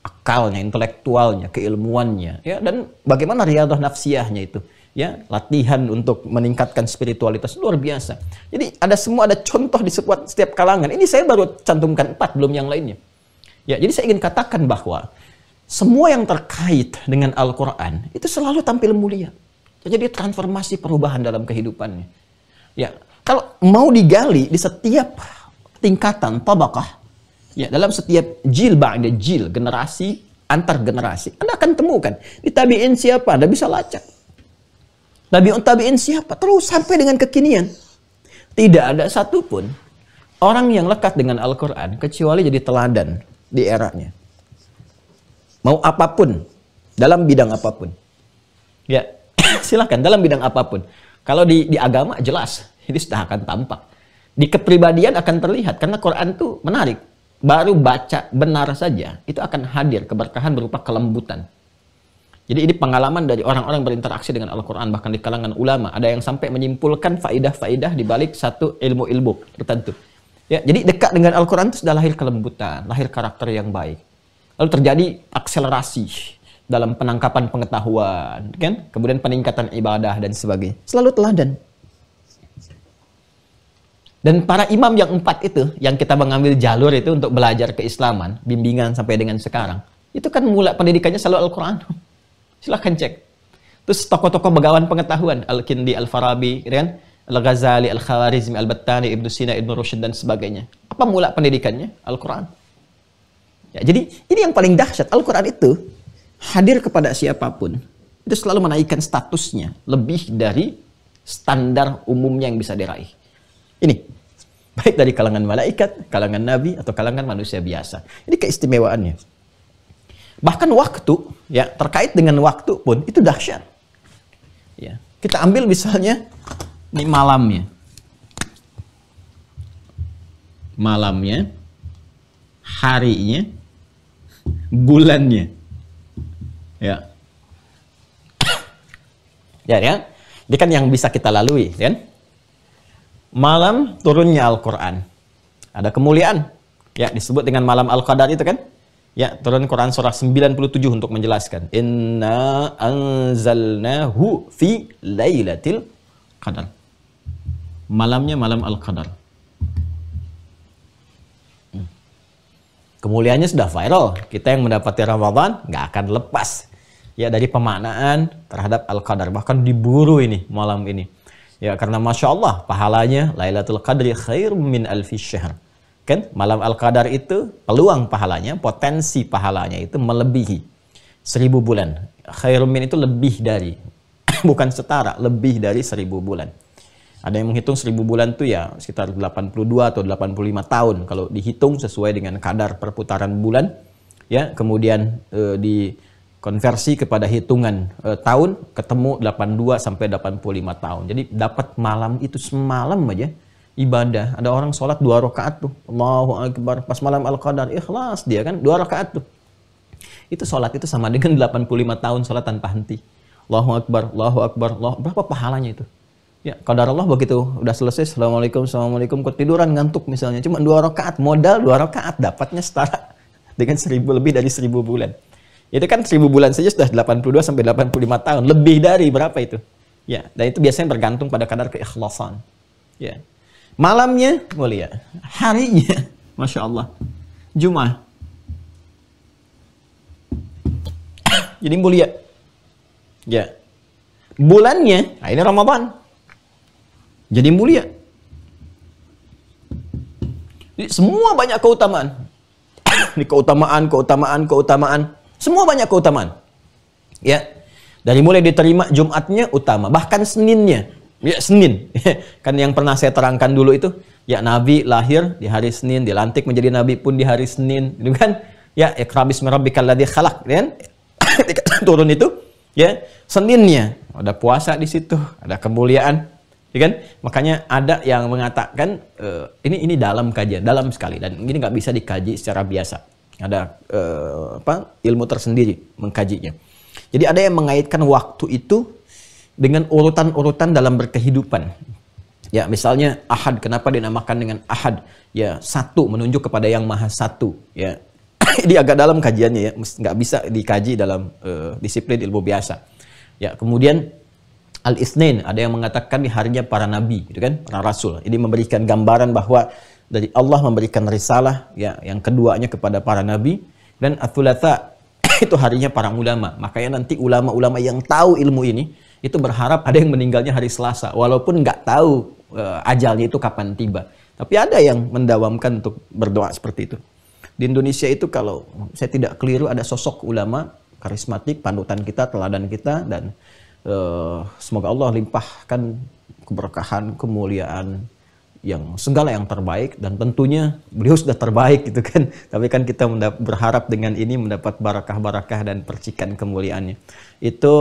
Speaker 2: Akalnya, intelektualnya, keilmuannya, ya, dan bagaimana riyadhah nafsiyahnya itu. Ya, latihan untuk meningkatkan spiritualitas luar biasa. Jadi ada contoh di setiap kalangan. Ini saya baru cantumkan 4, belum yang lainnya. Ya, jadi saya ingin katakan bahwa semua yang terkait dengan Al-Quran itu selalu tampil mulia. Jadi transformasi perubahan dalam kehidupannya. Ya, kalau mau digali di setiap tingkatan tabaqah, ya, dalam setiap jil ba'da jil, generasi antar generasi, Anda akan temukan di tabi'in siapa, Anda bisa lacak. Tabi'in siapa? Terus sampai dengan kekinian. Tidak ada satupun orang yang lekat dengan Al-Quran kecuali jadi teladan di eranya. Mau apapun, dalam bidang apapun. Ya, silakan dalam bidang apapun. Kalau di agama jelas, ini sudah akan tampak. Di kepribadian akan terlihat, karena Quran itu menarik. Baru baca benar saja, itu akan hadir keberkahan berupa kelembutan. Jadi ini pengalaman dari orang-orang berinteraksi dengan Al-Quran, bahkan di kalangan ulama. Ada yang sampai menyimpulkan faidah-faidah di balik satu ilmu-ilmu tertentu. Ya, jadi dekat dengan Al-Quran itu sudah lahir kelembutan, lahir karakter yang baik. Lalu terjadi akselerasi dalam penangkapan pengetahuan, kan? Kemudian peningkatan ibadah dan sebagainya. Selalu teladan. Dan para imam yang 4 itu, yang kita mengambil jalur itu untuk belajar keislaman, bimbingan sampai dengan sekarang, itu kan mulai pendidikannya selalu Al-Quran. Silahkan cek. Terus tokoh-tokoh begawan pengetahuan, Al-Kindi, Al-Farabi, kan? Al-Ghazali, Al-Khawarizmi, Al-Battani, Ibnu Sina, Ibnu Rushd dan sebagainya. Apa
Speaker 3: Apa mula pendidikannya? Al-Quran. Ya, jadi ini yang paling dahsyat. Al-Quran itu hadir kepada siapapun, itu selalu menaikkan statusnya lebih dari standar umumnya yang bisa diraih. Ini baik dari kalangan malaikat, kalangan nabi, atau kalangan manusia biasa. Ini keistimewaannya. Bahkan waktu, ya, terkait dengan waktu pun itu dahsyat. Ya, kita ambil misalnya ini malamnya. Malamnya, harinya, bulannya. Ya. Ya, ya. Ini kan yang bisa kita lalui, kan? Malam turunnya Al-Quran. Ada kemuliaan. Ya, disebut dengan malam Al-Qadar itu kan? Ya, turun Quran surah 97 untuk menjelaskan. Inna anzalnahu fi lailatul qadar. Malamnya malam Al-Qadar. Kemuliaannya sudah viral. Kita yang mendapati Ramadan nggak akan lepas ya dari pemaknaan terhadap Al-Qadar. Bahkan diburu ini malam ini. Ya, karena Masya Allah pahalanya Lailatul Qadri khair min alfi syahr. Kan malam Al-Qadar itu peluang pahalanya, potensi pahalanya itu melebihi 1000 bulan. Khairun min itu lebih dari, bukan setara, lebih dari 1000 bulan. Ada yang menghitung 1000 bulan itu ya sekitar 82 atau 85 tahun kalau dihitung sesuai dengan kadar perputaran bulan. Ya, kemudian dikonversi kepada hitungan tahun, ketemu 82 sampai 85 tahun. Jadi dapat malam itu semalam aja ibadah. Ada orang sholat 2 rakaat tuh. Allahu Akbar. Pas malam Al-Qadar ikhlas dia kan 2 rakaat tuh. Itu sholat itu sama dengan 85 tahun sholat tanpa henti. Allahu Akbar, Allahu Akbar, Allah. Berapa pahalanya itu? Ya, qadar Allah begitu udah selesai, Assalamualaikum, Assalamualaikum, ketiduran ngantuk misalnya, cuma 2 rakaat, modal 2 rakaat dapatnya setara dengan 1000, lebih dari 1000 bulan. Itu kan 1000 bulan saja sudah 82 sampai 85 tahun, lebih dari berapa itu? Ya, dan itu biasanya bergantung pada kadar keikhlasan. Ya. Malamnya mulia, harinya Masya Allah Jumat. Jadi mulia. Ya. Bulannya, nah ini Ramadan. Jadi mulia. Jadi semua banyak keutamaan. Ini keutamaan. Semua banyak keutamaan. Ya. Dari mulai diterima Jumatnya utama, bahkan Seninnya. Ya, Senin. Kan yang pernah saya terangkan dulu itu, ya Nabi lahir di hari Senin, dilantik menjadi nabi pun di hari Senin, gitu kan? Ya, Iqra bismi rabbikal ladzi khalaq, kan? Turun itu, ya. Seninnya ada puasa di situ, ada kemuliaan. Ya kan? Makanya ada yang mengatakan ini dalam kajian, dalam sekali, dan ini nggak bisa dikaji secara biasa. Ada ilmu tersendiri mengkajinya. Jadi ada yang mengaitkan waktu itu dengan urutan-urutan dalam berkehidupan. Ya, misalnya Ahad, kenapa dinamakan dengan Ahad? Ya, satu menunjuk kepada yang Maha Satu. Ya, ini agak dalam kajiannya ya, nggak bisa dikaji dalam disiplin ilmu biasa. Ya, kemudian Al-Itsnain, ada yang mengatakan di harinya para nabi, gitu kan, para rasul. Ini memberikan gambaran bahwa dari Allah memberikan risalah, ya, yang keduanya kepada para nabi. Dan Ats-Tsulatsa itu harinya para ulama. Makanya nanti ulama-ulama yang tahu ilmu ini itu berharap ada yang meninggalnya hari Selasa, walaupun nggak tahu ajalnya itu kapan tiba. Tapi ada yang mendawamkan untuk berdoa seperti itu. Di Indonesia itu kalau saya tidak keliru ada sosok ulama karismatik, panutan kita, teladan kita, dan semoga Allah limpahkan keberkahan, kemuliaan, yang segala yang terbaik, dan tentunya beliau sudah terbaik gitu kan. Tapi kan kita berharap dengan ini mendapat barakah-barakah dan percikan kemuliaannya. Itu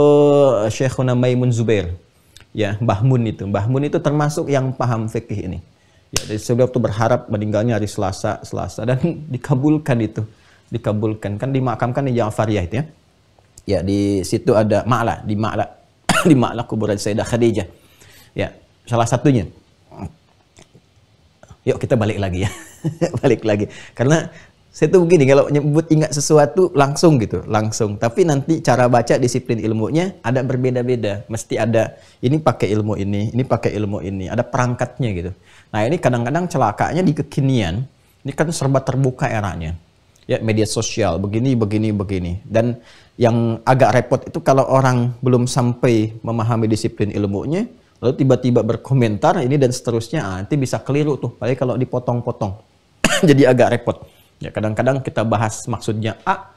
Speaker 3: Syekhuna Maimun Zubair. Ya, Mbah Mun itu. Mbah Mun itu termasuk yang paham fikih ini. Ya, dari sebelum itu berharap meninggalnya hari Selasa dan dikabulkan itu. Dikabulkan. Kan dimakamkan di Ja'fariyah itu ya. Ya, di situ ada Ma'la, di Ma'la. Di Ma'la kuburan Sayyidah Khadijah. Ya, salah satunya. Yuk kita balik lagi ya. Balik lagi. Karena saya tuh begini, kalau nyebut ingat sesuatu langsung gitu, langsung. Tapi nanti cara baca disiplin ilmunya ada berbeda-beda. Mesti ada ini pakai ilmu ini pakai ilmu ini. Ada perangkatnya gitu. Nah, ini kadang-kadang celakanya di kekinian. Ini kan serba terbuka eranya. Ya, media sosial begini. Dan yang agak repot itu kalau orang belum sampai memahami disiplin ilmunya, lalu tiba-tiba berkomentar ini dan seterusnya, nanti bisa keliru tuh, apalagi kalau dipotong-potong. Jadi agak repot. Ya, kadang-kadang kita bahas maksudnya A,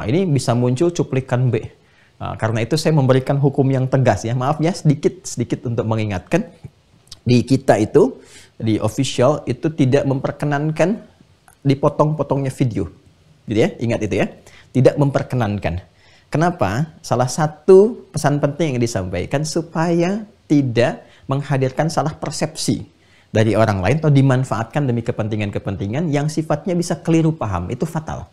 Speaker 3: ini bisa muncul cuplikan B. Karena itu saya memberikan hukum yang tegas ya. Maaf ya, sedikit untuk mengingatkan. Di kita itu, di official itu tidak memperkenankan dipotong-potongnya video. Gitu ya, ingat itu ya. Tidak memperkenankan. Kenapa? Salah satu pesan penting yang disampaikan supaya tidak menghadirkan salah persepsi dari orang lain atau dimanfaatkan demi kepentingan-kepentingan yang sifatnya bisa keliru paham. Itu fatal.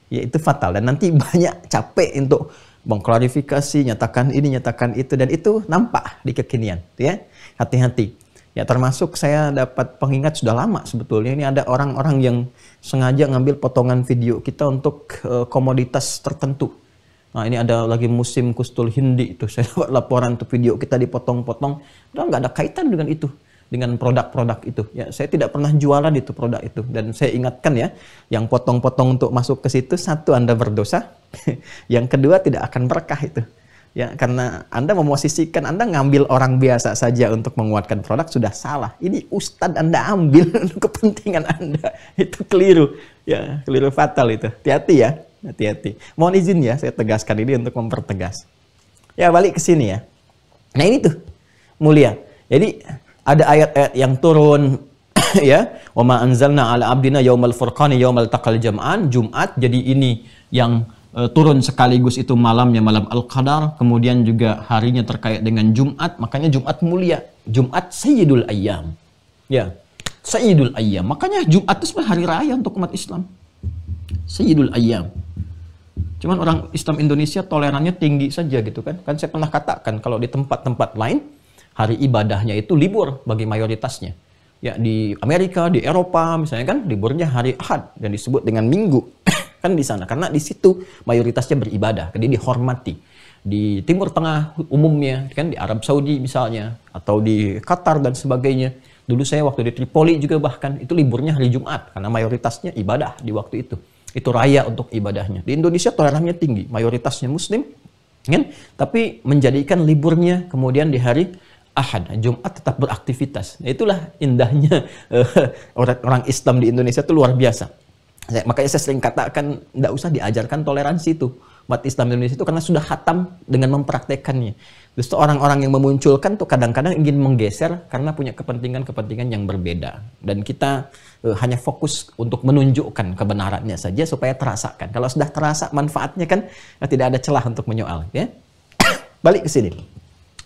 Speaker 3: Ya, itu fatal. Dan nanti banyak capek untuk mengklarifikasi, nyatakan ini, nyatakan itu. Dan itu nampak di kekinian. Ya, hati-hati. Ya, termasuk saya dapat pengingat sudah lama sebetulnya. Ini ada orang-orang yang sengaja ngambil potongan video kita untuk komoditas tertentu. Nah, ini ada lagi musim kustul hindi itu. Saya dapat laporan tuh video kita dipotong-potong. Udah nggak ada kaitan dengan itu. Dengan produk-produk itu. Ya, saya tidak pernah jualan itu produk itu. Dan saya ingatkan ya, yang potong-potong untuk masuk ke situ, satu, Anda berdosa. Yang kedua, tidak akan berkah itu. Ya, karena Anda memosisikan, Anda ngambil orang biasa saja untuk menguatkan produk sudah salah. Ini ustadz Anda ambil untuk kepentingan Anda. Itu keliru. Ya, keliru fatal itu. Hati-hati ya. Hati-hati. Mohon izin ya, saya tegaskan ini untuk mempertegas. Ya, balik ke sini ya. Nah, ini tuh mulia. Jadi ada ayat-ayat yang turun ya. Wa ma anzalna ala abdina yaumal furqani yaumal taqal jam'an. Jumat. Jadi ini yang turun sekaligus itu malamnya, malam Al-Qadar. Kemudian juga harinya terkait dengan Jumat. Makanya Jumat mulia. Jumat Sayyidul Ayyam. Ya, Sayyidul Ayyam. Makanya Jumat itu sebenarnya hari raya untuk umat Islam. Sayyidul Ayyam. Cuman orang Islam Indonesia tolerannya tinggi saja gitu kan. Kan saya pernah katakan kalau di tempat-tempat lain hari ibadahnya itu libur bagi mayoritasnya. Ya, di Amerika, di Eropa misalnya kan liburnya hari Ahad dan disebut dengan Minggu. Kan di sana karena di situ mayoritasnya beribadah, jadi dihormati. Di Timur Tengah umumnya kan di Arab Saudi misalnya atau di Qatar dan sebagainya. Dulu saya waktu di Tripoli juga bahkan itu liburnya hari Jumat karena mayoritasnya ibadah di waktu itu. Itu raya untuk ibadahnya. Di Indonesia toleransinya tinggi, mayoritasnya muslim kan, tapi menjadikan liburnya kemudian di hari Ahad, Jumat tetap beraktivitas. Nah, itulah indahnya orang Islam di Indonesia itu luar biasa. Makanya saya sering katakan tidak usah diajarkan toleransi itu umat Islam Indonesia itu karena sudah khatam dengan mempraktekannya. Justru orang-orang yang memunculkan tuh kadang-kadang ingin menggeser karena punya kepentingan-kepentingan yang berbeda. Dan kita hanya fokus untuk menunjukkan kebenarannya saja supaya terasakan. Kalau sudah terasa manfaatnya kan tidak ada celah untuk menyoal. Ya. Balik ke sini.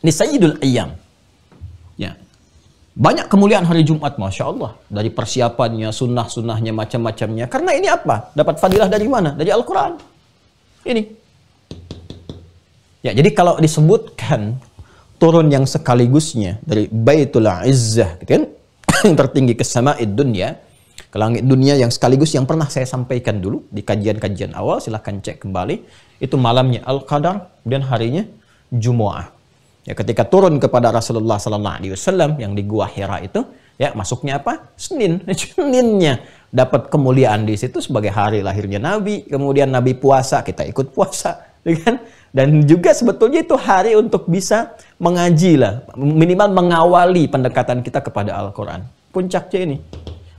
Speaker 3: Ini Sayyidul Ayyam. Ya. Banyak kemuliaan hari Jumat, Masya Allah. Dari persiapannya, sunnah-sunnahnya, macam-macamnya. Karena ini apa? Dapat fadilah dari mana? Dari Al-Quran. Ini. Ya, jadi kalau disebutkan turun yang sekaligusnya dari Baitul Izzah, gitu kan? Yang tertinggi ke sama'id dunya, ke langit dunia yang sekaligus yang pernah saya sampaikan dulu di kajian-kajian awal, silahkan cek kembali. Itu malamnya Al-Qadar, kemudian harinya Jumu'ah. Ya, ketika turun kepada Rasulullah SAW yang di Gua Hira itu, ya masuknya apa? Senin. Seninnya dapat kemuliaan di situ sebagai hari lahirnya Nabi. Kemudian Nabi puasa, kita ikut puasa, kan? Dan juga sebetulnya itu hari untuk bisa mengaji lah, minimal mengawali pendekatan kita kepada Al-Quran. Puncaknya ini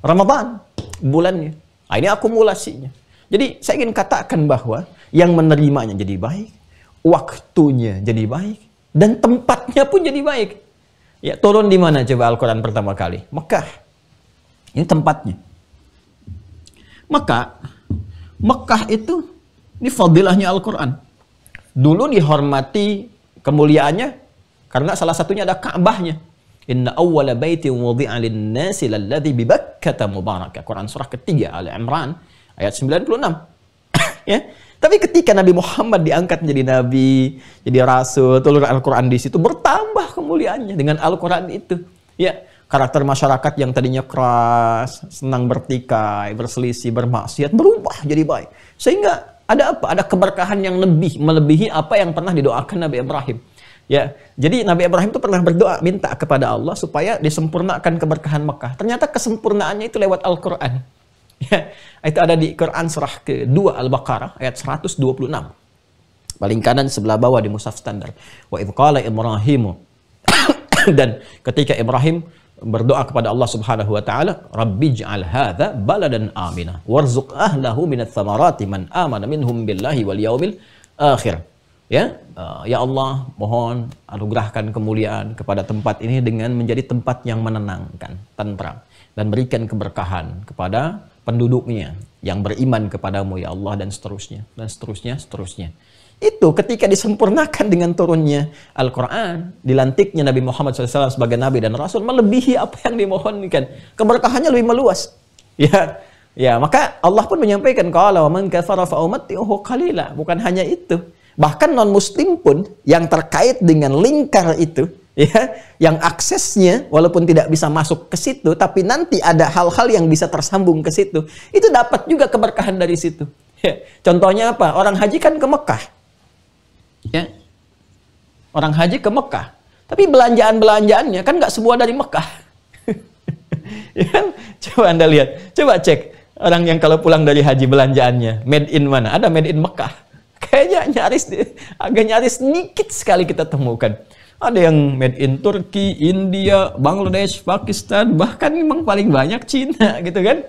Speaker 3: Ramadan, bulannya. Nah, ini akumulasinya. Jadi saya ingin katakan bahwa yang menerimanya jadi baik, waktunya jadi baik. Dan tempatnya pun jadi baik. Ya, turun di mana coba Al-Quran pertama kali? Mekah. Ini tempatnya. Maka Mekah itu ini fadilahnya Al-Quran. Dulu dihormati kemuliaannya karena salah satunya ada Ka'bahnya. Inna awwala baitin wudi'a lin-nasi lalladzi bi Bakkah mubarak. Quran surah ketiga Al-Imran ayat 96. Ya. Tapi ketika Nabi Muhammad diangkat menjadi nabi, jadi rasul, turun Al-Quran di situ bertambah kemuliaannya dengan Al-Quran itu. Ya, karakter masyarakat yang tadinya keras, senang bertikai, berselisih, bermaksiat berubah jadi baik. Sehingga ada apa? Ada keberkahan yang lebih melebihi apa yang pernah didoakan Nabi Ibrahim. Ya, jadi Nabi Ibrahim itu pernah berdoa minta kepada Allah supaya disempurnakan keberkahan Mekah. Ternyata kesempurnaannya itu lewat Al-Quran. Ya, itu ada di Quran surah kedua Al-Baqarah ayat 126. Paling kanan sebelah bawah di mushaf standar. Wa idh qala Ibrahimu. Dan ketika Ibrahim berdoa kepada Allah Subhanahu wa taala, Rabbij'al hadza baladan amina warzuq ahlahu minats tsamarati man amana minhum billahi wal yaumil akhir. Ya, ya Allah, mohon anugerahkan kemuliaan kepada tempat ini dengan menjadi tempat yang menenangkan, tentram, dan berikan keberkahan kepada penduduknya yang beriman kepadamu ya Allah, dan seterusnya, dan seterusnya, seterusnya. Itu ketika disempurnakan dengan turunnya Al-Quran, dilantiknya Nabi Muhammad SAW sebagai Nabi dan Rasul, melebihi apa yang dimohonkan. Keberkahannya lebih meluas. Ya, maka Allah pun menyampaikan, qala wa man kafara fa umatti'uhu qalila. Bukan hanya itu. Bahkan non-muslim pun yang terkait dengan lingkar itu, ya, yang aksesnya walaupun tidak bisa masuk ke situ, tapi nanti ada hal-hal yang bisa tersambung ke situ, itu dapat juga keberkahan dari situ. Ya. Contohnya apa? Orang haji kan ke Mekah. Ya. Orang haji ke Mekah. Tapi belanjaan-belanjaannya kan nggak semua dari Mekah. Ya kan? Coba Anda lihat. Coba cek. Orang yang kalau pulang dari haji belanjaannya. Made in mana? Ada made in Mekah. Kayaknya agak nyaris sedikit sekali kita temukan. Ada yang made in Turki, India, Bangladesh, Pakistan. Bahkan memang paling banyak Cina gitu kan.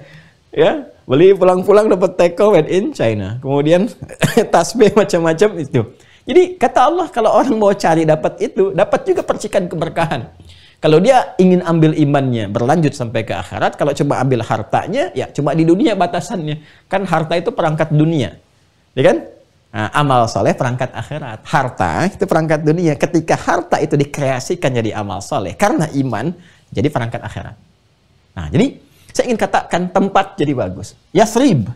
Speaker 3: Ya, beli pulang-pulang dapat teko made in China. Kemudian tasbih macam-macam itu. Jadi kata Allah, kalau orang mau cari dapat itu, dapat juga percikan keberkahan. Kalau dia ingin ambil imannya berlanjut sampai ke akhirat, kalau coba ambil hartanya, ya cuma di dunia batasannya. Kan harta itu perangkat dunia. Ya kan? Nah, amal soleh perangkat akhirat. Harta itu perangkat dunia. Ketika harta itu dikreasikan jadi amal soleh karena iman, jadi perangkat akhirat. Nah, jadi saya ingin katakan tempat jadi bagus. Yathrib.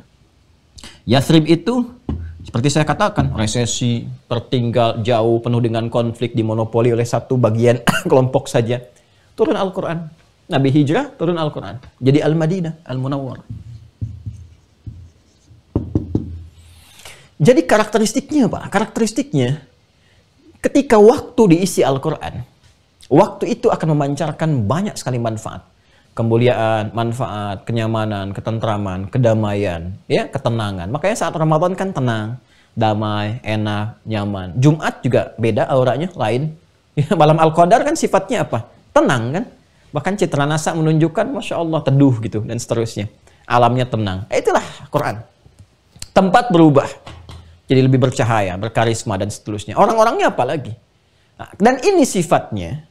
Speaker 3: Yathrib itu seperti saya katakan, resesi, tertinggal jauh, penuh dengan konflik, dimonopoli oleh satu bagian kelompok saja. Turun Al-Quran. Nabi hijrah, turun Al-Quran. Jadi Al-Madinah, Al-Munawwarah. Jadi karakteristiknya apa? Karakteristiknya ketika waktu diisi Al-Quran, waktu itu akan memancarkan banyak sekali manfaat. Kemuliaan, manfaat, kenyamanan, ketentraman, kedamaian, ya, ketenangan. Makanya saat Ramadan kan tenang, damai, enak, nyaman. Jumat juga beda auranya, lain. Ya, malam Al-Qadar kan sifatnya apa? Tenang kan? Bahkan Citra Nasa menunjukkan, Masya Allah, teduh gitu, dan seterusnya. Alamnya tenang. Itulah Quran. Tempat berubah. Jadi lebih bercahaya, berkarisma, dan seterusnya. Orang-orangnya apa lagi? Nah, dan ini sifatnya,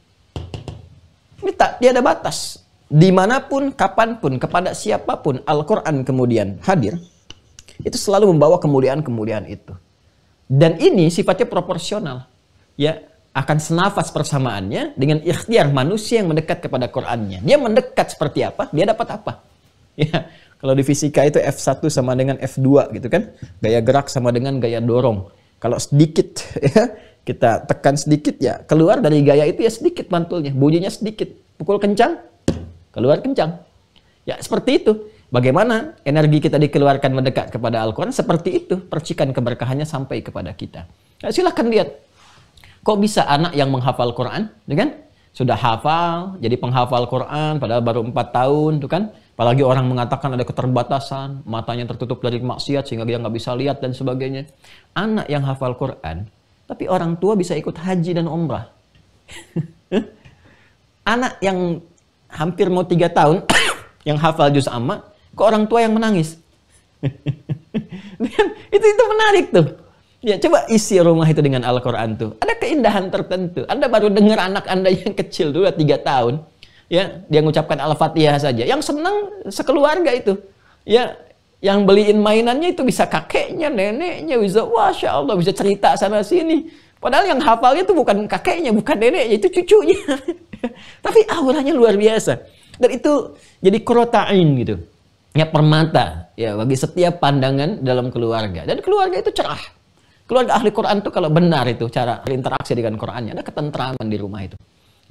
Speaker 3: ini tak tiada batas. Dimanapun, kapanpun, kepada siapapun Al-Quran kemudian hadir, itu selalu membawa kemuliaan-kemuliaan itu. Dan ini sifatnya proporsional. Ya, akan senafas persamaannya dengan ikhtiar manusia yang mendekat kepada Qurannya. Dia mendekat seperti apa, dia dapat apa. Ya, kalau di fisika itu F1 sama dengan F2 gitu kan. Gaya gerak sama dengan gaya dorong. Kalau sedikit ya, kita tekan sedikit ya, keluar dari gaya itu ya sedikit mantulnya, bunyinya sedikit. Pukul kencang, keluar kencang. Ya, seperti itu. Bagaimana energi kita dikeluarkan mendekat kepada Al-Quran, seperti itu percikan keberkahannya sampai kepada kita. Nah, silahkan lihat. Kok bisa anak yang menghafal Quran, ya kan? Sudah hafal, jadi penghafal Quran, padahal baru 4 tahun, tuh kan? Apalagi orang mengatakan ada keterbatasan, matanya tertutup dari maksiat sehingga dia nggak bisa lihat dan sebagainya. Anak yang hafal Quran, tapi orang tua bisa ikut haji dan umrah. Anak yang hampir mau 3 tahun, yang hafal juz amma, kok orang tua yang menangis? itu menarik tuh. Ya, coba isi rumah itu dengan Al-Quran tuh. Ada keindahan tertentu. Anda baru dengar anak Anda yang kecil dulu 3 tahun. Ya, dia mengucapkan Al-Fatihah saja. Yang senang sekeluarga itu. Ya, yang beliin mainannya itu bisa kakeknya, neneknya, bisa, Masya Allah, bisa cerita sana sini. Padahal yang hafalnya itu bukan kakeknya, bukan neneknya, itu cucunya. Tapi auranya luar biasa. Dan itu jadi qurrata'ain gitu. Ya, permata ya bagi setiap pandangan dalam keluarga. Dan keluarga itu cerah. Keluarga ahli Quran itu kalau benar itu cara berinteraksi dengan Qurannya, ada ketentraman di rumah itu.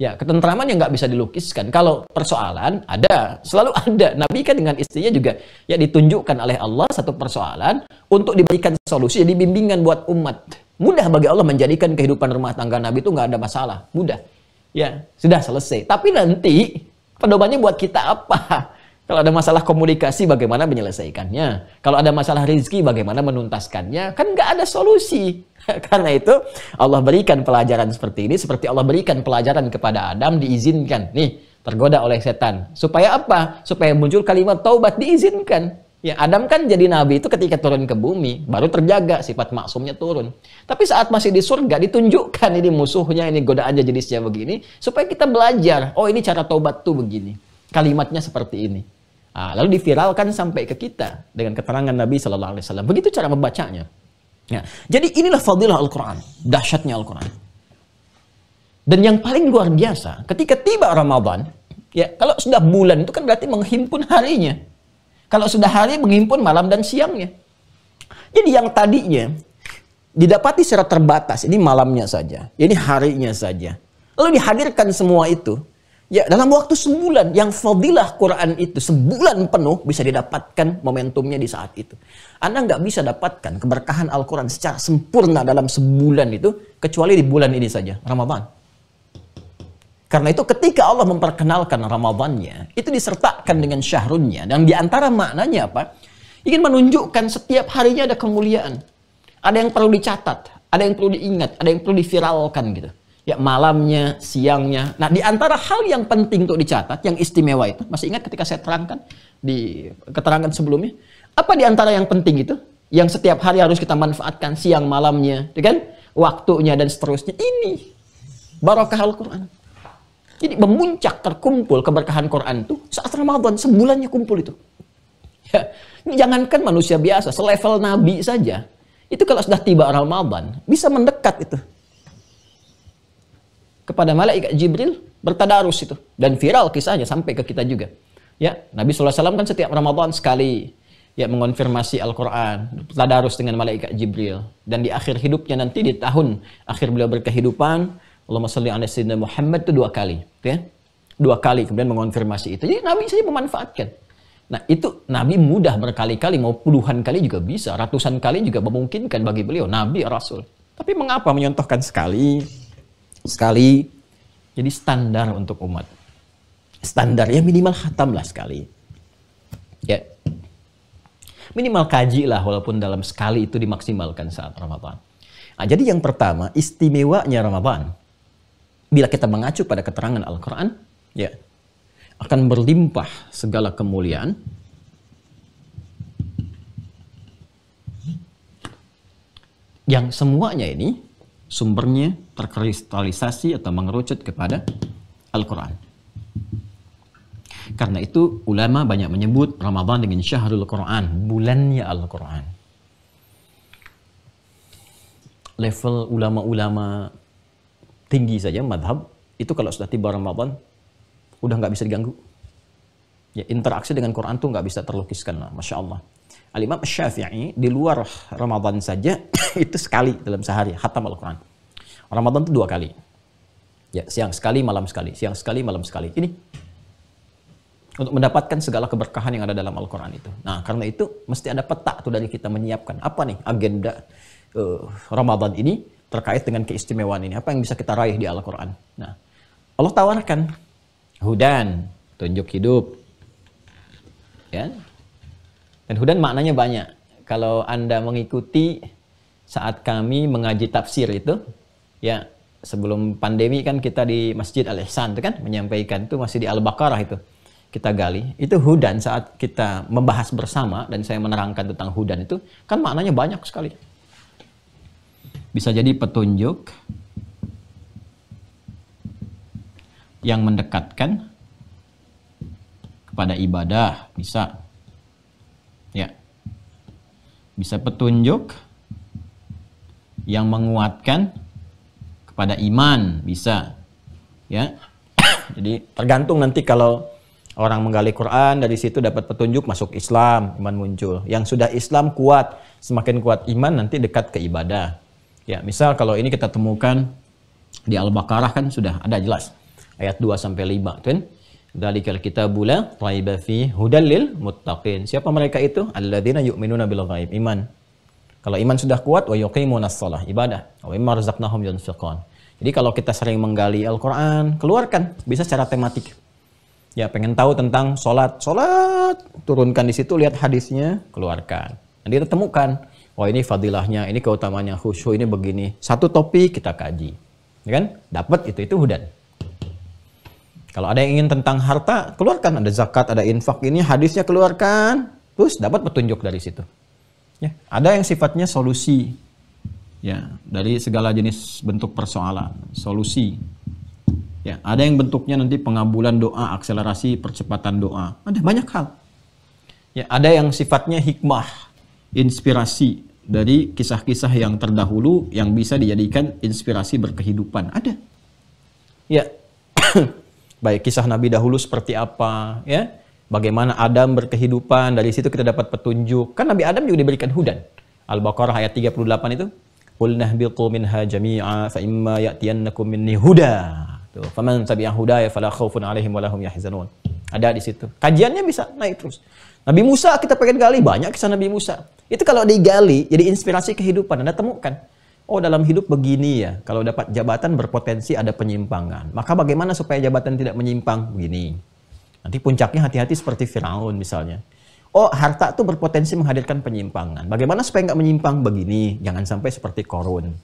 Speaker 3: Ya, ketentraman yang nggak bisa dilukiskan. Kalau persoalan ada, selalu ada. Nabi kan dengan istrinya juga ya ditunjukkan oleh Allah satu persoalan untuk diberikan solusi, jadi bimbingan buat umat. Mudah bagi Allah menjadikan kehidupan rumah tangga Nabi itu nggak ada masalah, mudah. Ya, sudah selesai. Tapi nanti pedomannya buat kita apa? Kalau ada masalah komunikasi, bagaimana menyelesaikannya? Kalau ada masalah rezeki, bagaimana menuntaskannya? Kan nggak ada solusi. Karena itu, Allah berikan pelajaran seperti ini. Seperti Allah berikan pelajaran kepada Adam, diizinkan. Nih, tergoda oleh setan. Supaya apa? Supaya muncul kalimat taubat, diizinkan. Ya, Adam kan jadi nabi itu ketika turun ke bumi, baru terjaga sifat maksumnya turun. Tapi saat masih di surga, ditunjukkan ini musuhnya, ini godaannya jenisnya begini, supaya kita belajar, oh ini cara taubat tuh begini. Kalimatnya seperti ini. Lalu diviralkan sampai ke kita dengan keterangan Nabi Sallallahu Alaihi Wasallam. Begitu cara membacanya. Ya. Jadi inilah fadilah Al-Quran, dahsyatnya Al-Quran. Dan yang paling luar biasa, ketika tiba Ramadan, ya kalau sudah bulan itu kan berarti menghimpun harinya. Kalau sudah hari menghimpun malam dan siangnya. Jadi yang tadinya didapati secara terbatas, ini malamnya saja, ini harinya saja. Lalu dihadirkan semua itu, ya dalam waktu sebulan, yang fadilah Quran itu sebulan penuh bisa didapatkan momentumnya di saat itu. Anda nggak bisa dapatkan keberkahan Al-Quran secara sempurna dalam sebulan itu, kecuali di bulan ini saja, Ramadan. Karena itu ketika Allah memperkenalkan Ramadannya, itu disertakan dengan syahrunnya. Dan diantara maknanya apa? Ingin menunjukkan setiap harinya ada kemuliaan. Ada yang perlu dicatat, ada yang perlu diingat, ada yang perlu diviralkan gitu. Ya malamnya, siangnya. Nah diantara hal yang penting untuk dicatat, yang istimewa itu, masih ingat ketika saya terangkan di keterangan sebelumnya? Apa diantara yang penting itu? Yang setiap hari harus kita manfaatkan, siang malamnya, kan? Waktunya dan seterusnya. Ini barakah Al-Quran. Jadi memuncak terkumpul keberkahan Quran itu saat Ramadan, sebulannya kumpul itu. Ya, jangankan manusia biasa, selevel Nabi saja. Itu kalau sudah tiba Ramadan, bisa mendekat itu. Kepada malaikat Jibril, bertadarus itu. Dan viral kisahnya sampai ke kita juga. Ya, Nabi SAW kan setiap Ramadan sekali ya mengonfirmasi Al-Quran, bertadarus dengan malaikat Jibril. Dan di akhir hidupnya nanti, di tahun akhir beliau berkehidupan, Allahumma sholli ala sayyidina Muhammad itu 2 kali, ya. 2 kali kemudian mengonfirmasi itu. Jadi Nabi saja memanfaatkan. Nah, itu Nabi mudah berkali-kali, mau puluhan kali juga bisa, ratusan kali juga memungkinkan bagi beliau, Nabi Rasul. Tapi mengapa menyontohkan sekali? Jadi standar untuk umat. Standarnya minimal khatam lah sekali. Ya. Minimal kaji lah walaupun dalam sekali itu dimaksimalkan saat Ramadan. Nah, jadi yang pertama, istimewanya Ramadan. Bila kita mengacu pada keterangan Al-Quran, ya, akan berlimpah segala kemuliaan. Yang semuanya ini sumbernya terkristalisasi atau mengerucut kepada Al-Quran. Karena itu ulama banyak menyebut Ramadan dengan syahrul Quran, bulannya Al-Quran. Level ulama-ulama tinggi saja madhab itu kalau sudah tiba Ramadan udah nggak bisa diganggu. Ya, interaksi dengan Quran tuh nggak bisa terlukiskan lah, masya Allah. Al-Imam Syafi'i di luar Ramadan saja itu sekali dalam sehari khatam Al-Quran. Ramadan itu 2 kali. Ya, siang sekali, malam sekali, siang sekali, malam sekali. Ini untuk mendapatkan segala keberkahan yang ada dalam Al-Quran itu. Nah, karena itu mesti ada peta tuh dari kita menyiapkan apa nih agenda Ramadan ini. Terkait dengan keistimewaan ini, apa yang bisa kita raih di Al-Quran. Nah, Allah tawarkan hudan, tunjuk hidup. Ya. Dan hudan maknanya banyak. Kalau Anda mengikuti saat kami mengaji tafsir itu, ya sebelum pandemi kan kita di Masjid Al-Ihsan itu kan menyampaikan itu masih di Al-Baqarah itu. Kita gali. Itu hudan saat kita membahas bersama dan saya menerangkan tentang hudan itu, kan maknanya banyak sekali. Bisa jadi petunjuk yang mendekatkan kepada ibadah, bisa. Ya. Bisa petunjuk yang menguatkan kepada iman, bisa. Ya. Jadi tergantung nanti kalau orang menggali Quran, dari situ dapat petunjuk masuk Islam, iman muncul. Yang sudah Islam kuat, semakin kuat iman nanti dekat ke ibadah. Ya, misal kalau ini kita temukan di Al-Baqarah kan sudah ada jelas ayat 2 sampai 5 kan. Dzalikal kitabu la raiba fi hudal lil muttaqin. Siapa mereka itu? Alladzina yu'minuna bil ghaib, iman. Kalau iman sudah kuat, wa yuqimunas shalah, ibadah. Wa mimma razaqnahum yunfiqun. Jadi kalau kita sering menggali Al-Quran, keluarkan bisa secara tematik. Ya, pengen tahu tentang sholat, turunkan di situ, lihat hadisnya, keluarkan. Nanti kita temukan. Oh ini fadilahnya, ini keutamaannya khusyuk, ini begini. Satu topik kita kaji. Ya kan? Dapat itu hudan. Kalau ada yang ingin tentang harta, keluarkan. Ada zakat, ada infak, ini hadisnya keluarkan. Terus dapat petunjuk dari situ. Ya, ada yang sifatnya solusi. Ya, dari segala jenis bentuk persoalan, solusi. Ya, ada yang bentuknya nanti pengabulan doa, akselerasi percepatan doa. Ada banyak hal. Ya, ada yang sifatnya hikmah, inspirasi dari kisah-kisah yang terdahulu yang bisa dijadikan inspirasi berkehidupan. Ada. Ya. Baik kisah Nabi dahulu seperti apa, ya. Bagaimana Adam berkehidupan, dari situ kita dapat petunjuk. Kan Nabi Adam juga diberikan hudan. Al-Baqarah ayat 38 itu, "Qul nahbitu minha jami'a fa imma ya'tiyannakum minni huda." Tuh, "Faman tabi'a hudaya fala khaufun 'alaihim wa lahum yahzanun." Ada di situ. Kajiannya bisa naik terus. Nabi Musa kita pengen gali, banyak kisah Nabi Musa. Itu kalau digali jadi inspirasi kehidupan, Anda temukan. Oh, dalam hidup begini ya, kalau dapat jabatan berpotensi ada penyimpangan. Maka bagaimana supaya jabatan tidak menyimpang? Begini. Nanti puncaknya hati-hati seperti Firaun misalnya. Oh, harta itu berpotensi menghadirkan penyimpangan. Bagaimana supaya nggak menyimpang? Begini, jangan sampai seperti Korun.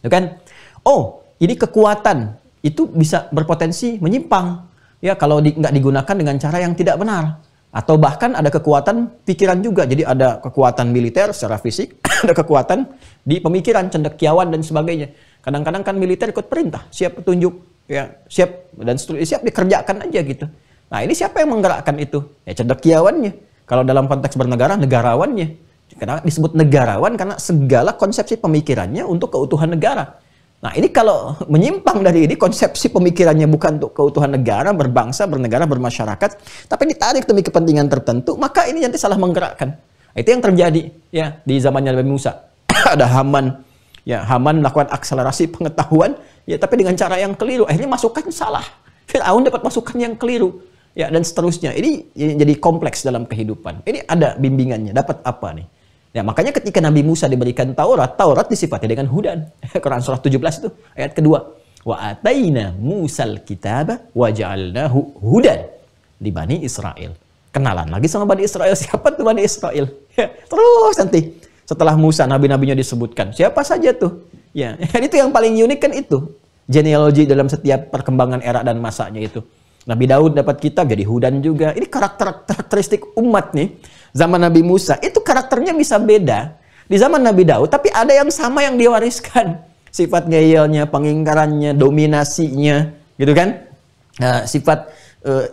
Speaker 3: Ya kan? Oh, ini kekuatan itu bisa berpotensi menyimpang. Ya, kalau nggak digunakan dengan cara yang tidak benar. Atau bahkan ada kekuatan pikiran juga. Jadi ada kekuatan militer secara fisik, ada kekuatan di pemikiran, cendekiawan dan sebagainya. Kadang-kadang kan militer ikut perintah, siap petunjuk, ya, siap dan siap dikerjakan aja gitu. Nah, ini siapa yang menggerakkan itu? Ya, cendekiawannya. Kalau dalam konteks bernegara, negarawannya. Kenapa disebut negarawan? Karena segala konsepsi pemikirannya untuk keutuhan negara. Nah, ini kalau menyimpang dari ini, konsepsi pemikirannya bukan untuk keutuhan negara, berbangsa, bernegara, bermasyarakat, tapi ditarik demi kepentingan tertentu, maka ini nanti salah menggerakkan. Itu yang terjadi ya di zamannya Nabi Musa. Ada Haman. Ya, Haman melakukan akselerasi pengetahuan, ya, tapi dengan cara yang keliru. Akhirnya masukan salah. Firaun dapat masukan yang keliru. Ya, dan seterusnya. Ini jadi kompleks dalam kehidupan. Ini ada bimbingannya. Dapat apa nih? Ya, makanya ketika Nabi Musa diberikan Taurat, Taurat disifati dengan hudan. Quran surah 17 itu, ayat kedua. Wa ataina Musal kitaba wa ja'alnahu hudan li Bani Israel. Kenalan lagi sama Bani Israel. Siapa tuh Bani Israel? Ya, terus nanti setelah Musa, nabi-nabinya disebutkan. Siapa saja tuh? Ya, itu yang paling unik kan itu. Genealogi dalam setiap perkembangan era dan masanya itu. Nabi Daud dapat kitab jadi hudan juga. Ini karakteristik umat nih. Zaman Nabi Musa, itu karakternya bisa beda. Di zaman Nabi Daud, tapi ada yang sama yang diwariskan. Sifat ngeyelnya, pengingkarannya, dominasinya, gitu kan? Nah, sifat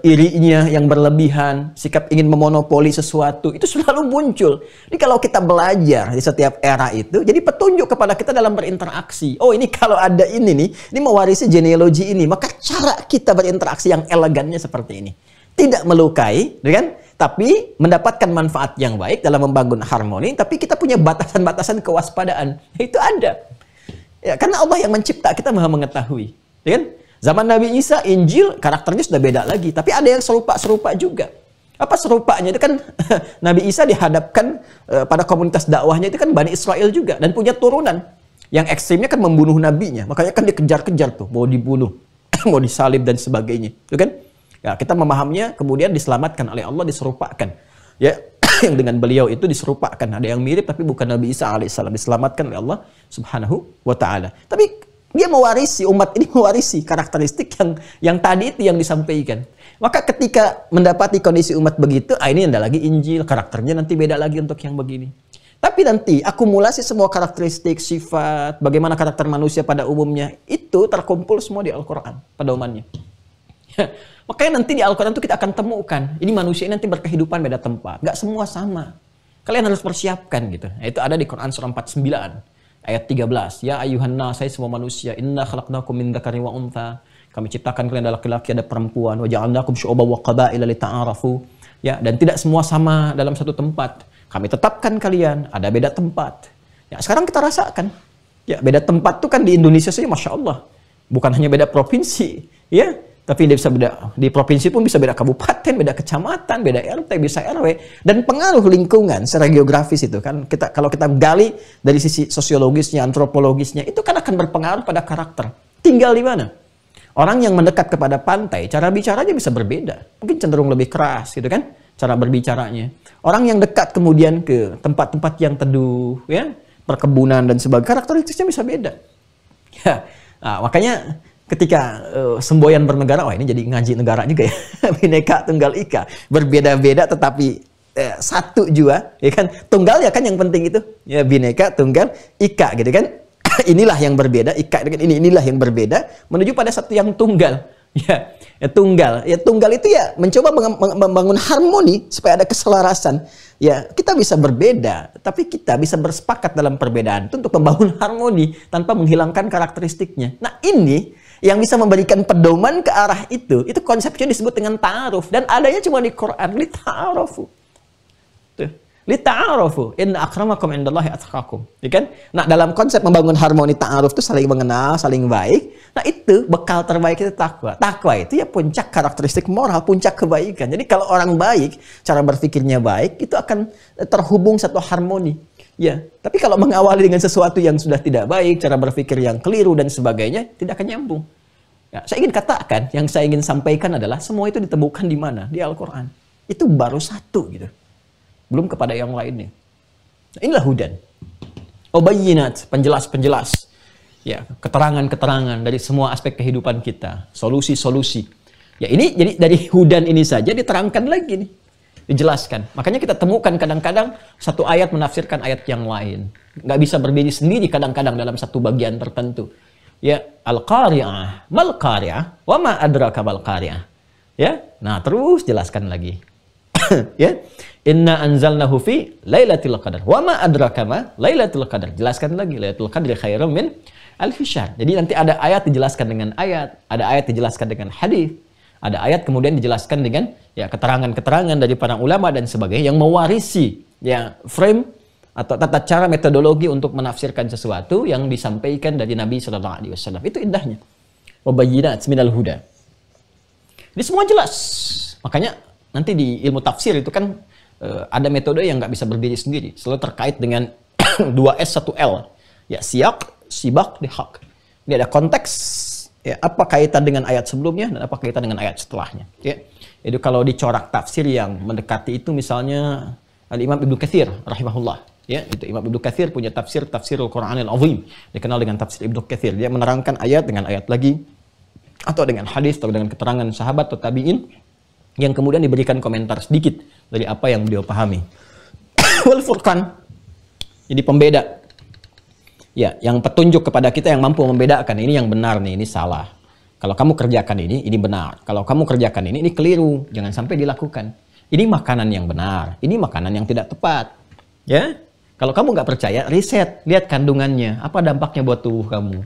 Speaker 3: irinya yang berlebihan, sikap ingin memonopoli sesuatu, itu selalu muncul. Jadi kalau kita belajar di setiap era itu, jadi petunjuk kepada kita dalam berinteraksi. Oh, ini kalau ada ini nih, ini mewarisi genealogi ini, maka cara kita berinteraksi yang elegannya seperti ini. Tidak melukai, kan? Tapi mendapatkan manfaat yang baik dalam membangun harmoni, tapi kita punya batasan-batasan kewaspadaan. Itu ada. Ya, karena Allah yang mencipta, kita maha mengetahui. Ya kan? Zaman Nabi Isa, Injil, karakternya sudah beda lagi. Tapi ada yang serupa-serupa juga. Apa serupanya? Itu kan Nabi Isa dihadapkan pada komunitas dakwahnya, itu kan Bani Israel juga. Dan punya turunan. Yang ekstrimnya kan membunuh nabinya. Makanya kan dikejar-kejar tuh. Mau dibunuh, mau disalib dan sebagainya. Itu kan? Ya, kita memahaminya, kemudian diselamatkan oleh Allah, diserupakan. Ya, yang dengan beliau itu diserupakan. Ada yang mirip tapi bukan Nabi Isa alaihissalam. Diselamatkan oleh Allah subhanahu wa ta'ala. Tapi dia mewarisi, umat ini mewarisi karakteristik yang tadi itu yang disampaikan. Maka ketika mendapati kondisi umat begitu, ini ada lagi Injil, karakternya nanti beda lagi untuk yang begini. Tapi nanti akumulasi semua karakteristik, sifat, bagaimana karakter manusia pada umumnya, itu terkumpul semua di Al-Quran, pedomannya. Makanya nanti di Al-Quran itu kita akan temukan, ini manusia ini nanti berkehidupan beda tempat. Nggak semua sama. Kalian harus persiapkan gitu. Nah, itu ada di Quran surah 49. Ayat 13, ya ayuhan nas, saya semua manusia, inna khalaqnakum min dzakarin wa untha. Kami ciptakan kalian ada laki-laki, ada perempuan, wa ja'alnakum syu'uban wa qabaila lita'arafu. Ya, dan tidak semua sama dalam satu tempat. Kami tetapkan kalian ada beda tempat. Ya, sekarang kita rasakan. Ya, beda tempat tuh kan di Indonesia saja Masya Allah. Bukan hanya beda provinsi, ya. Tapi dia bisa beda, di provinsi pun bisa beda kabupaten, beda kecamatan, beda RT, bisa RW. Dan pengaruh lingkungan secara geografis itu kan, kalau kita gali dari sisi sosiologisnya, antropologisnya, itu kan akan berpengaruh pada karakter. Tinggal di mana? Orang yang mendekat kepada pantai, cara bicaranya bisa berbeda. Mungkin cenderung lebih keras gitu kan, cara berbicaranya. Orang yang dekat kemudian ke tempat-tempat yang teduh, ya, perkebunan dan sebagainya, karakteristiknya bisa beda. Ya, nah, makanya ketika semboyan bernegara, wah ini jadi ngaji negara juga ya. Bhinneka Tunggal Ika, berbeda-beda tetapi satu jua, ya kan? Tunggal ya kan yang penting itu, ya Bhinneka Tunggal Ika gitu kan. Inilah yang berbeda, Ika dengan inilah yang berbeda menuju pada satu yang tunggal. Ya tunggal. Ya tunggal itu ya mencoba membangun harmoni supaya ada keselarasan. Ya, kita bisa berbeda, tapi kita bisa bersepakat dalam perbedaan itu untuk membangun harmoni tanpa menghilangkan karakteristiknya. Nah, ini yang bisa memberikan pedoman ke arah itu konsepnya disebut dengan ta'aruf dan adanya cuma di Quran, li ta'arufu. Li ta'arufu, inna akramakum indallahi atqakum. Ya kan? Nah, dalam konsep membangun harmoni ta'aruf itu saling mengenal, saling baik. Nah, itu bekal terbaik itu takwa. Takwa itu ya puncak karakteristik moral, puncak kebaikan. Jadi kalau orang baik, cara berpikirnya baik, itu akan terhubung satu harmoni. Ya, tapi kalau mengawali dengan sesuatu yang sudah tidak baik, cara berpikir yang keliru dan sebagainya, tidak akan nyambung. Ya, saya ingin katakan, yang saya ingin sampaikan adalah semua itu ditemukan di mana? Di Al-Quran. Itu baru satu gitu. Belum kepada yang lainnya. Nah, inilah hudan. Ubayyinat, penjelas-penjelas. Ya, keterangan-keterangan dari semua aspek kehidupan kita. Solusi-solusi. Ya, ini jadi dari hudan ini saja diterangkan lagi nih. Dijelaskan. Makanya kita temukan kadang-kadang satu ayat menafsirkan ayat yang lain. Nggak bisa berdiri sendiri kadang-kadang dalam satu bagian tertentu. Ya, al-qari'ah, mal qari'ah, wa ma adraka mal qari'ah. Ya, nah terus jelaskan lagi. Ya, inna anzalnahu fi lailatul qadar. Wa ma adraka ma lailatul qadar. Jelaskan lagi, lailatul qadri khairum min alfi syahr. Jadi nanti ada ayat dijelaskan dengan ayat, ada ayat dijelaskan dengan hadis, ada ayat kemudian dijelaskan dengan ya keterangan-keterangan dari para ulama dan sebagainya yang mewarisi ya frame atau tata cara metodologi untuk menafsirkan sesuatu yang disampaikan dari Nabi sallallahu alaihi wasallam. Itu indahnya. Wa bayyinat minal huda. Ini semua jelas. Makanya nanti di ilmu tafsir itu kan ada metode yang nggak bisa berdiri sendiri. Selalu terkait dengan 2S 1L. Ya, siyak, sibak, dihak. Ini ada konteks. Ya, apa kaitan dengan ayat sebelumnya dan apa kaitan dengan ayat setelahnya. Ya. Itu kalau dicorak tafsir yang mendekati itu misalnya Al-Imam Ibnu Katsir rahimahullah. Ya, itu Imam Ibnu Katsir punya Tafsirul Qur'anil Azim. Dikenal dengan tafsir Ibnu Katsir. Dia menerangkan ayat dengan ayat lagi atau dengan hadis atau dengan keterangan sahabat atau tabi'in yang kemudian diberikan komentar sedikit dari apa yang beliau pahami. Wal Furqan. Jadi pembeda. Ya, yang petunjuk kepada kita yang mampu membedakan ini yang benar nih, ini salah. Kalau kamu kerjakan ini benar. Kalau kamu kerjakan ini keliru. Jangan sampai dilakukan. Ini makanan yang benar. Ini makanan yang tidak tepat. Ya. Kalau kamu nggak percaya, riset. Lihat kandungannya. Apa dampaknya buat tubuh kamu.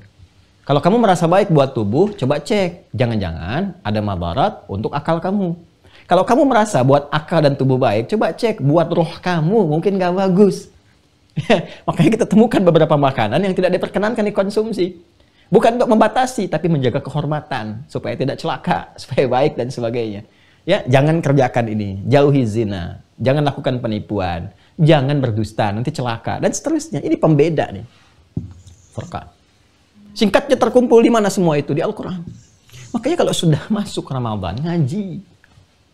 Speaker 3: Kalau kamu merasa baik buat tubuh, coba cek. Jangan-jangan ada madarat untuk akal kamu. Kalau kamu merasa buat akal dan tubuh baik, coba cek buat roh kamu, mungkin nggak bagus. Makanya kita temukan beberapa makanan yang tidak diperkenankan dikonsumsi. Bukan untuk membatasi, tapi menjaga kehormatan. Supaya tidak celaka, supaya baik dan sebagainya. Ya, jangan kerjakan ini, jauhi zina. Jangan lakukan penipuan. Jangan berdusta, nanti celaka. Dan seterusnya, ini pembeda nih. Furqan. Singkatnya terkumpul di mana semua itu? Di Al-Quran. Makanya kalau sudah masuk Ramadan, ngaji.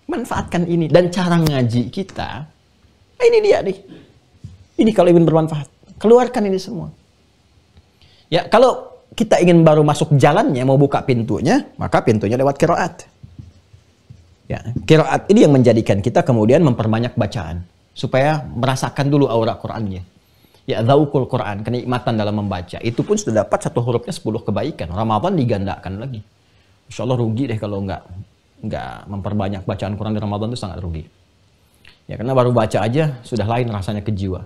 Speaker 3: Manfaatkan ini. Dan cara ngaji kita, ini dia nih. Ini kalau ingin bermanfaat. Keluarkan ini semua. Ya, kalau kita ingin baru masuk jalannya, mau buka pintunya, maka pintunya lewat qiraat. Ya, qiraat ini yang menjadikan kita kemudian memperbanyak bacaan. Supaya merasakan dulu aura Qur'annya. Ya, dzauqul Qur'an, kenikmatan dalam membaca. Itu pun sudah dapat satu hurufnya 10 kebaikan. Ramadan digandakan lagi. Insya Allah rugi deh kalau nggak memperbanyak bacaan Quran di Ramadan itu sangat rugi. Ya, karena baru baca aja sudah lain rasanya ke jiwa.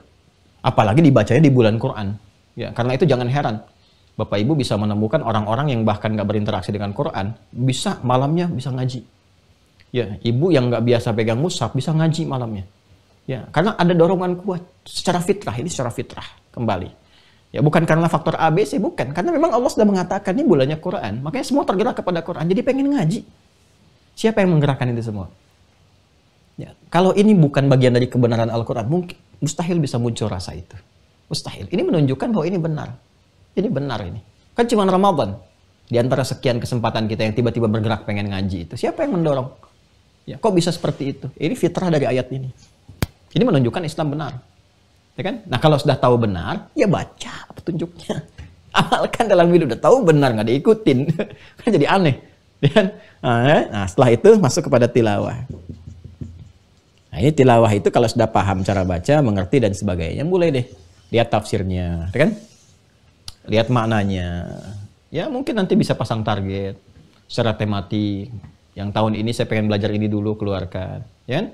Speaker 3: Apalagi dibacanya di bulan Quran. Ya, karena itu jangan heran. Bapak Ibu bisa menemukan orang-orang yang bahkan nggak berinteraksi dengan Quran, bisa malamnya bisa ngaji. Ya, ibu yang nggak biasa pegang mushaf bisa ngaji malamnya. Ya, karena ada dorongan kuat secara fitrah, ini secara fitrah kembali. Ya, bukan karena faktor ABC, bukan. Karena memang Allah sudah mengatakan ini bulannya Quran. Makanya semua tergerak kepada Quran. Jadi pengen ngaji. Siapa yang menggerakkan itu semua? Ya, kalau ini bukan bagian dari kebenaran Al-Quran, mungkin mustahil bisa muncul rasa itu. Mustahil. Ini menunjukkan bahwa ini benar. Ini benar ini. Kan cuma Ramadan. Di antara sekian kesempatan kita yang tiba-tiba bergerak pengen ngaji itu. Siapa yang mendorong? Ya, kok bisa seperti itu? Ini fitrah dari ayat ini. Ini menunjukkan Islam benar. Ya kan? Nah, kalau sudah tahu benar, ya baca petunjuknya. Amalkan dalam hidup. Udah tahu benar nggak diikutin. Kan jadi aneh. Dan, nah, setelah itu masuk kepada tilawah. Nah, ini tilawah itu kalau sudah paham cara baca, mengerti dan sebagainya, mulai deh lihat tafsirnya, kan? Lihat maknanya. Ya mungkin nanti bisa pasang target secara tematik. Yang tahun ini saya pengen belajar ini dulu, keluarkan, ya kan?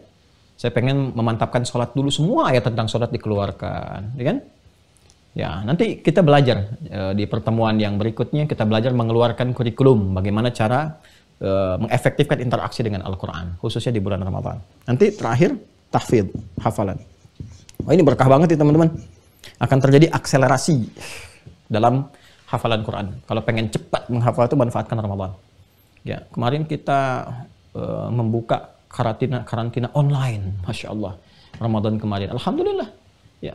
Speaker 3: Saya pengen memantapkan sholat dulu, semua ayat tentang sholat dikeluarkan, ya kan? Ya, nanti kita belajar di pertemuan yang berikutnya, kita belajar mengeluarkan kurikulum, bagaimana cara mengefektifkan interaksi dengan Al-Quran, khususnya di bulan Ramadan. Nanti terakhir, tahfidz, hafalan. Wah, ini berkah banget ya teman-teman. Akan terjadi akselerasi dalam hafalan Quran. Kalau pengen cepat menghafal itu, manfaatkan Ramadan. Ya, kemarin kita membuka karantina online, Masya Allah, Ramadan kemarin. Alhamdulillah. Ya,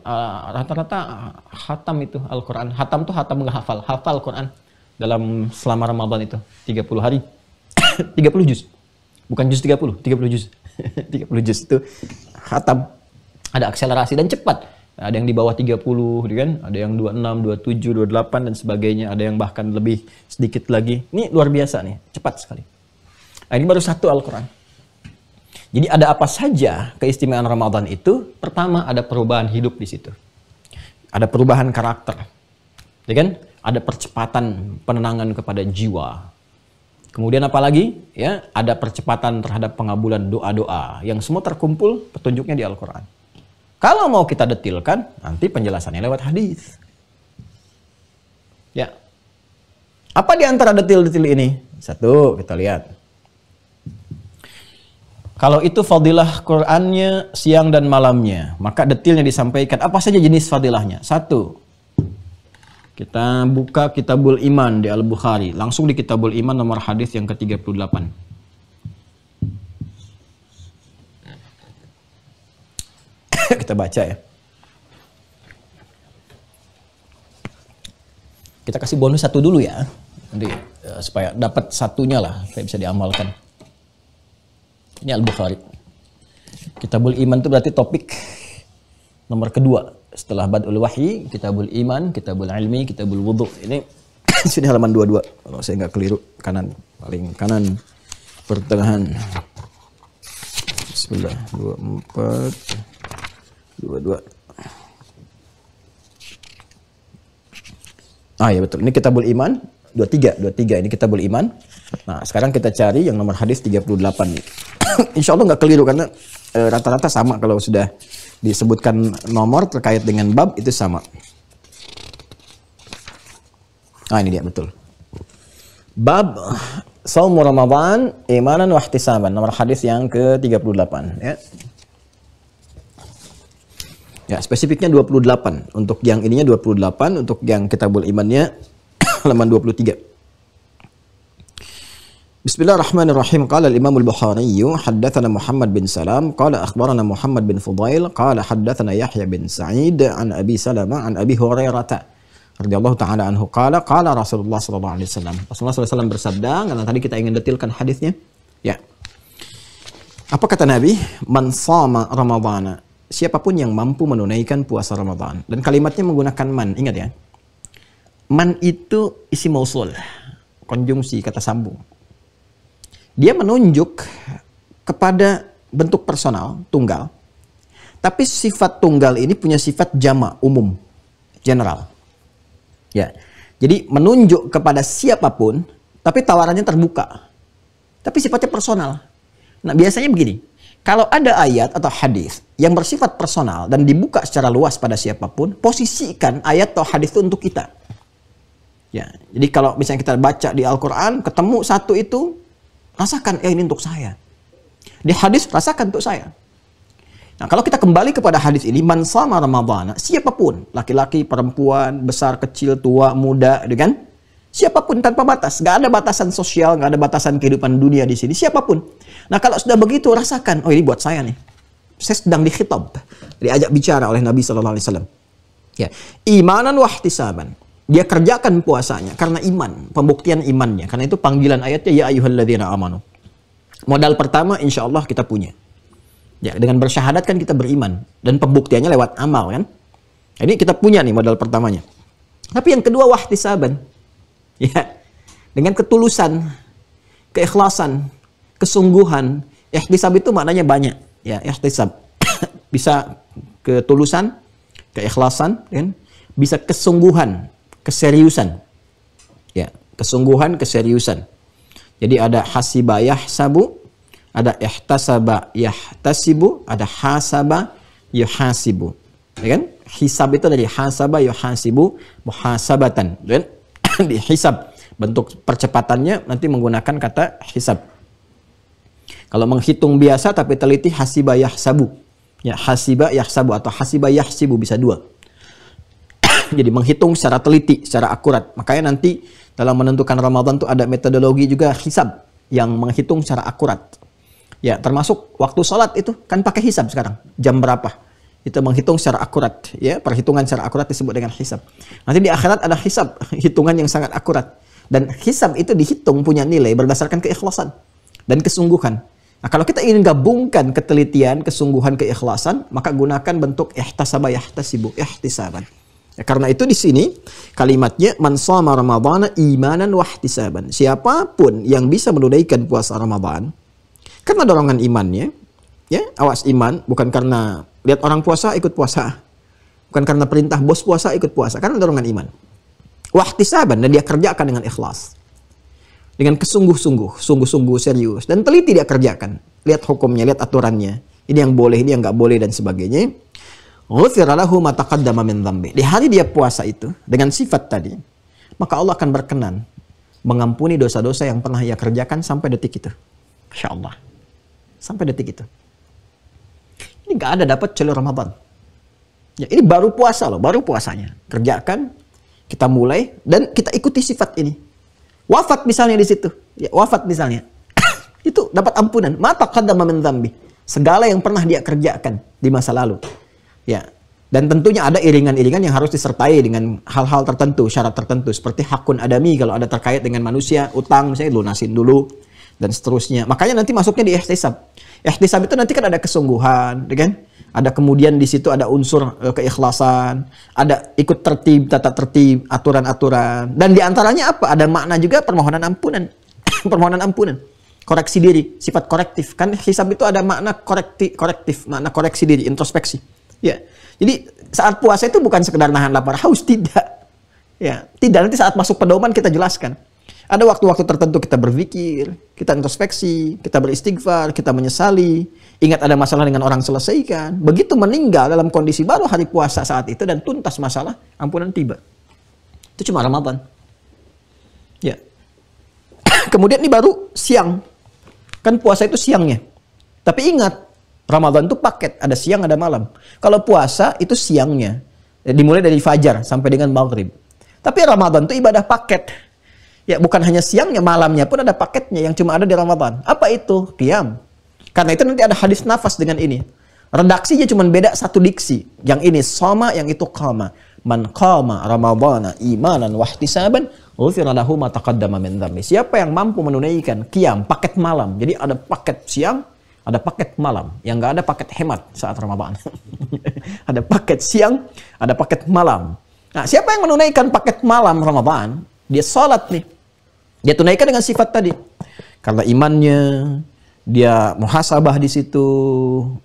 Speaker 3: rata-rata khatam itu Al-Quran. Khatam itu khatam menghafal, hafal Quran dalam selama Ramadan itu 30 hari. 30 juz. Bukan juz 30 juz. 30 juz itu khatam. Ada akselerasi dan cepat. Ada yang di bawah 30, kan? Ada yang 26, 27, 28 dan sebagainya. Ada yang bahkan lebih sedikit lagi. Ini luar biasa nih, cepat sekali. Nah, ini baru satu Al-Quran. Jadi ada apa saja keistimewaan Ramadan itu? Pertama, ada perubahan hidup di situ. Ada perubahan karakter. Ya kan? Ada percepatan penenangan kepada jiwa. Kemudian apa lagi? Ya, ada percepatan terhadap pengabulan doa-doa yang semua terkumpul petunjuknya di Al-Quran. Kalau mau kita detilkan, nanti penjelasannya lewat hadis. Ya. Apa di antara detil-detil ini? Satu, kita lihat. Kalau itu fadilah Qur'annya siang dan malamnya, maka detilnya disampaikan. Apa saja jenis fadilahnya? Satu, kita buka Kitabul Iman di Al-Bukhari. Langsung di Kitabul Iman nomor hadis yang ke-38. Kita baca ya. Kita kasih bonus satu dulu ya. Nanti supaya dapat satunya lah, supaya bisa diamalkan. Ini Al-Bukhari. Kitabul Iman itu berarti topik nomor kedua. Setelah Bad'ul Wahyi, Kitabul Iman, Kitabul Ilmi, Kitabul Wudhu. Ini sini halaman 22. Kalau saya nggak keliru, kanan. Paling kanan. Pertengahan. Bismillah. 24. 22. Ah ya betul. Ini Kitabul Iman. 23 ini Kitabul Iman. Nah sekarang kita cari yang nomor hadis 38 nih. Insya Allah nggak keliru karena rata-rata sama kalau sudah disebutkan nomor terkait dengan bab itu sama. Ah ini dia betul. Bab Shaum Ramadan imanan wa ihtisaban, nomor hadis yang ke-38 ya. Ya, spesifiknya 28. Untuk yang ininya 28, untuk yang Kitabul Imannya halaman 23. Bismillahirrahmanirrahim. Qala al-Imam al-Bukhari haddatsana Muhammad bin Salam qala akhbarana Muhammad bin Fudail qala haddatsana Yahya bin Sa'id an Abi Salamah an Abi Hurairah radhiyallahu taala anhu qala qala Rasulullah sallallahu alaihi wasallam. Rasulullah sallallahu alaihi wasallam bersabda, karena tadi kita ingin detilkan hadisnya. Ya. Apa kata Nabi? Man shama Ramadhana. Siapapun yang mampu menunaikan puasa Ramadan. Dan kalimatnya menggunakan man, ingat ya. Man itu isi mausul, konjungsi kata sambung. Dia menunjuk kepada bentuk personal, tunggal. Tapi sifat tunggal ini punya sifat jama, umum, general. Ya. Jadi menunjuk kepada siapapun, tapi tawarannya terbuka. Tapi sifatnya personal. Nah, biasanya begini. Kalau ada ayat atau hadis yang bersifat personal dan dibuka secara luas pada siapapun, posisikan ayat atau hadis itu untuk kita. Ya, jadi kalau misalnya kita baca di Al-Quran, ketemu satu itu, rasakan, ini untuk saya. Di hadis, rasakan untuk saya. Nah, kalau kita kembali kepada hadis ini, man shama Ramadhana, siapapun, laki-laki, perempuan, besar, kecil, tua, muda, kan? Siapapun tanpa batas, nggak ada batasan sosial, nggak ada batasan kehidupan dunia di sini, siapapun. Nah, kalau sudah begitu, rasakan, oh ini buat saya nih. Saya sedang dikhitab, diajak bicara oleh Nabi Sallallahu Alaihi Wasallam. Ya, imanan wa ihtisaban. Dia kerjakan puasanya karena iman, pembuktian imannya. Karena itu panggilan ayatnya ya ayyuhalladzina amanu. Modal pertama insya Allah kita punya. Ya, dengan bersyahadat kan kita beriman dan pembuktiannya lewat amal kan. Ini kita punya nih modal pertamanya. Tapi yang kedua wahtisaban. Ya. Dengan ketulusan, keikhlasan, kesungguhan. Ihtisab itu maknanya banyak. Ya, ihtisab. Bisa ketulusan, keikhlasan, kan? Bisa kesungguhan, keseriusan. Ya, kesungguhan, keseriusan. Jadi ada hasiba yahsabu, ada ihtasaba yahtasibu, ada hasaba yuhasibu. Ya kan? Hisab itu dari hasaba yuhasibu muhasabatan. Dan dihisab. Bentuk percepatannya nanti menggunakan kata hisab. Kalau menghitung biasa tapi teliti hasiba yahsabu. Ya, hasiba yahsabu atau hasiba yahsibu bisa dua. Jadi menghitung secara teliti, secara akurat. Makanya nanti dalam menentukan Ramadan itu ada metodologi juga hisab yang menghitung secara akurat. Ya, termasuk waktu sholat itu kan pakai hisab sekarang. Jam berapa? Itu menghitung secara akurat. Ya, perhitungan secara akurat disebut dengan hisab. Nanti di akhirat ada hisab, hitungan yang sangat akurat. Dan hisab itu dihitung punya nilai berdasarkan keikhlasan dan kesungguhan. Nah, kalau kita ingin gabungkan ketelitian, kesungguhan, keikhlasan, maka gunakan bentuk ihtasaba yahtasibu, ihtisaban. Ya, karena itu di sini kalimatnya man shoma ramadhana imanan wahtisaban. Siapapun yang bisa menunaikan puasa Ramadan karena dorongan imannya, ya, awas iman, bukan karena lihat orang puasa ikut puasa. Bukan karena perintah bos puasa ikut puasa, karena dorongan iman. Wahtisaban, dan dia kerjakan dengan ikhlas. Dengan kesungguh-sungguh, sungguh-sungguh serius. Dan teliti dia kerjakan. Lihat hukumnya, lihat aturannya. Ini yang boleh, ini yang nggak boleh, dan sebagainya. Ghufira lahu ma taqaddama min dzambi. Di hari dia puasa itu, dengan sifat tadi, maka Allah akan berkenan mengampuni dosa-dosa yang pernah ia kerjakan sampai detik itu. Masya Allah. Sampai detik itu. Ini nggak ada dapat kecuali Ramadan. Ya, ini baru puasa loh, baru puasanya. Kerjakan, kita mulai, dan kita ikuti sifat ini. Wafat misalnya di situ. Ya, wafat misalnya. Itu dapat ampunan. Ma taqaddama min dzambi. Segala yang pernah dia kerjakan di masa lalu. Ya. Dan tentunya ada iringan-iringan yang harus disertai dengan hal-hal tertentu, syarat tertentu. Seperti hakun adami, kalau ada terkait dengan manusia, utang misalnya lunasin dulu, dan seterusnya. Makanya nanti masuknya di ihtisab. Ihtisab itu nanti kan ada kesungguhan, kan? Ada kemudian di situ ada unsur keikhlasan, ada ikut tertib, tata tertib, aturan-aturan. Dan di antaranya apa? Ada makna juga permohonan ampunan. Permohonan ampunan. Koreksi diri, sifat korektif. Kan hisab itu ada makna korektif, makna koreksi diri, introspeksi. Ya. Jadi saat puasa itu bukan sekedar nahan lapar haus, tidak. Ya, tidak. Nanti saat masuk pedoman kita jelaskan. Ada waktu-waktu tertentu kita berpikir, kita introspeksi, kita beristighfar, kita menyesali, ingat ada masalah dengan orang, selesaikan. Begitu meninggal dalam kondisi baru hari puasa saat itu dan tuntas masalah, ampunan tiba. Itu cuma Ramadan. Ya. Kemudian ini baru siang. Kan puasa itu siangnya. Tapi ingat, Ramadan itu paket, ada siang, ada malam. Kalau puasa itu siangnya, dimulai dari fajar sampai dengan maghrib. Tapi Ramadan itu ibadah paket. Ya, bukan hanya siangnya, malamnya pun ada paketnya yang cuma ada di Ramadan. Apa itu? Qiyam. Karena itu nanti ada hadis nafas dengan ini. Redaksinya cuma beda satu diksi. Yang ini shoma, yang itu qama. Man qama ramadhana imanan wahtisaban, ghufira lahu ma taqaddama min dzambi. Siapa yang mampu menunaikan qiyam, paket malam. Jadi ada paket siang, ada paket malam. Yang nggak ada paket hemat saat Ramadan. Ada paket siang, ada paket malam. Nah, siapa yang menunaikan paket malam Ramadan, dia sholat nih. Dia tunaikan dengan sifat tadi. Karena imannya, dia muhasabah di situ,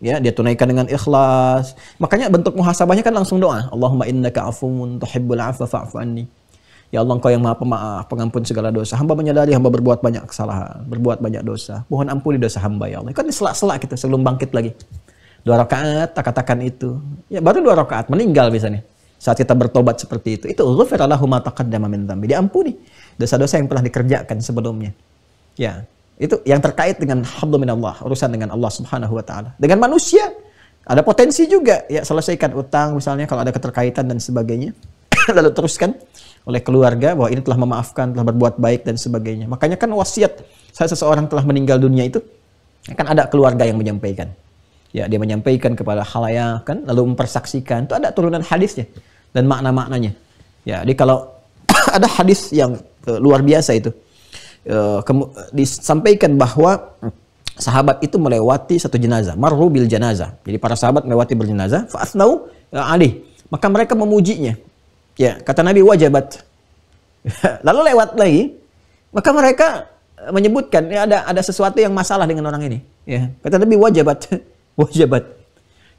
Speaker 3: ya, dia tunaikan dengan ikhlas. Makanya bentuk muhasabahnya kan langsung doa. Allahumma innaka afuwun tuhibbul afwa fa'fu anni. Ya Allah, Engkau yang Maha Pemaaf, pengampun segala dosa. Hamba menyadari hamba berbuat banyak kesalahan, berbuat banyak dosa. Mohon ampuni dosa hamba ya Allah. Kan selak-selak gitu sebelum bangkit lagi. 2 rakaat, tak katakan itu. Ya, baru 2 rakaat meninggal biasanya. Saat kita bertobat seperti itu ghufira lahu ma taqaddama min dzambi. Diampuni dosa-dosa yang pernah dikerjakan sebelumnya. Ya, itu yang terkait dengan hablum minallah, urusan dengan Allah Subhanahu wa taala. Dengan manusia ada potensi juga, ya, selesaikan utang misalnya kalau ada keterkaitan dan sebagainya. Lalu teruskan oleh keluarga bahwa ini telah memaafkan, telah berbuat baik dan sebagainya. Makanya kan wasiat saat seseorang telah meninggal dunia itu kan ada keluarga yang menyampaikan. Ya, dia menyampaikan kepada khalayak kan, lalu mempersaksikan. Itu ada turunan hadisnya dan makna-maknanya. Ya, jadi kalau ada hadis yang luar biasa itu, disampaikan bahwa sahabat itu melewati satu jenazah, marru bil janazah. Jadi para sahabat melewati berjenazah, fa asnau alih. Maka mereka memujinya. Ya, kata Nabi wajabat. Lalu lewat lagi, maka mereka menyebutkan ya ada sesuatu yang masalah dengan orang ini. Ya, kata Nabi wajabat, wajabat.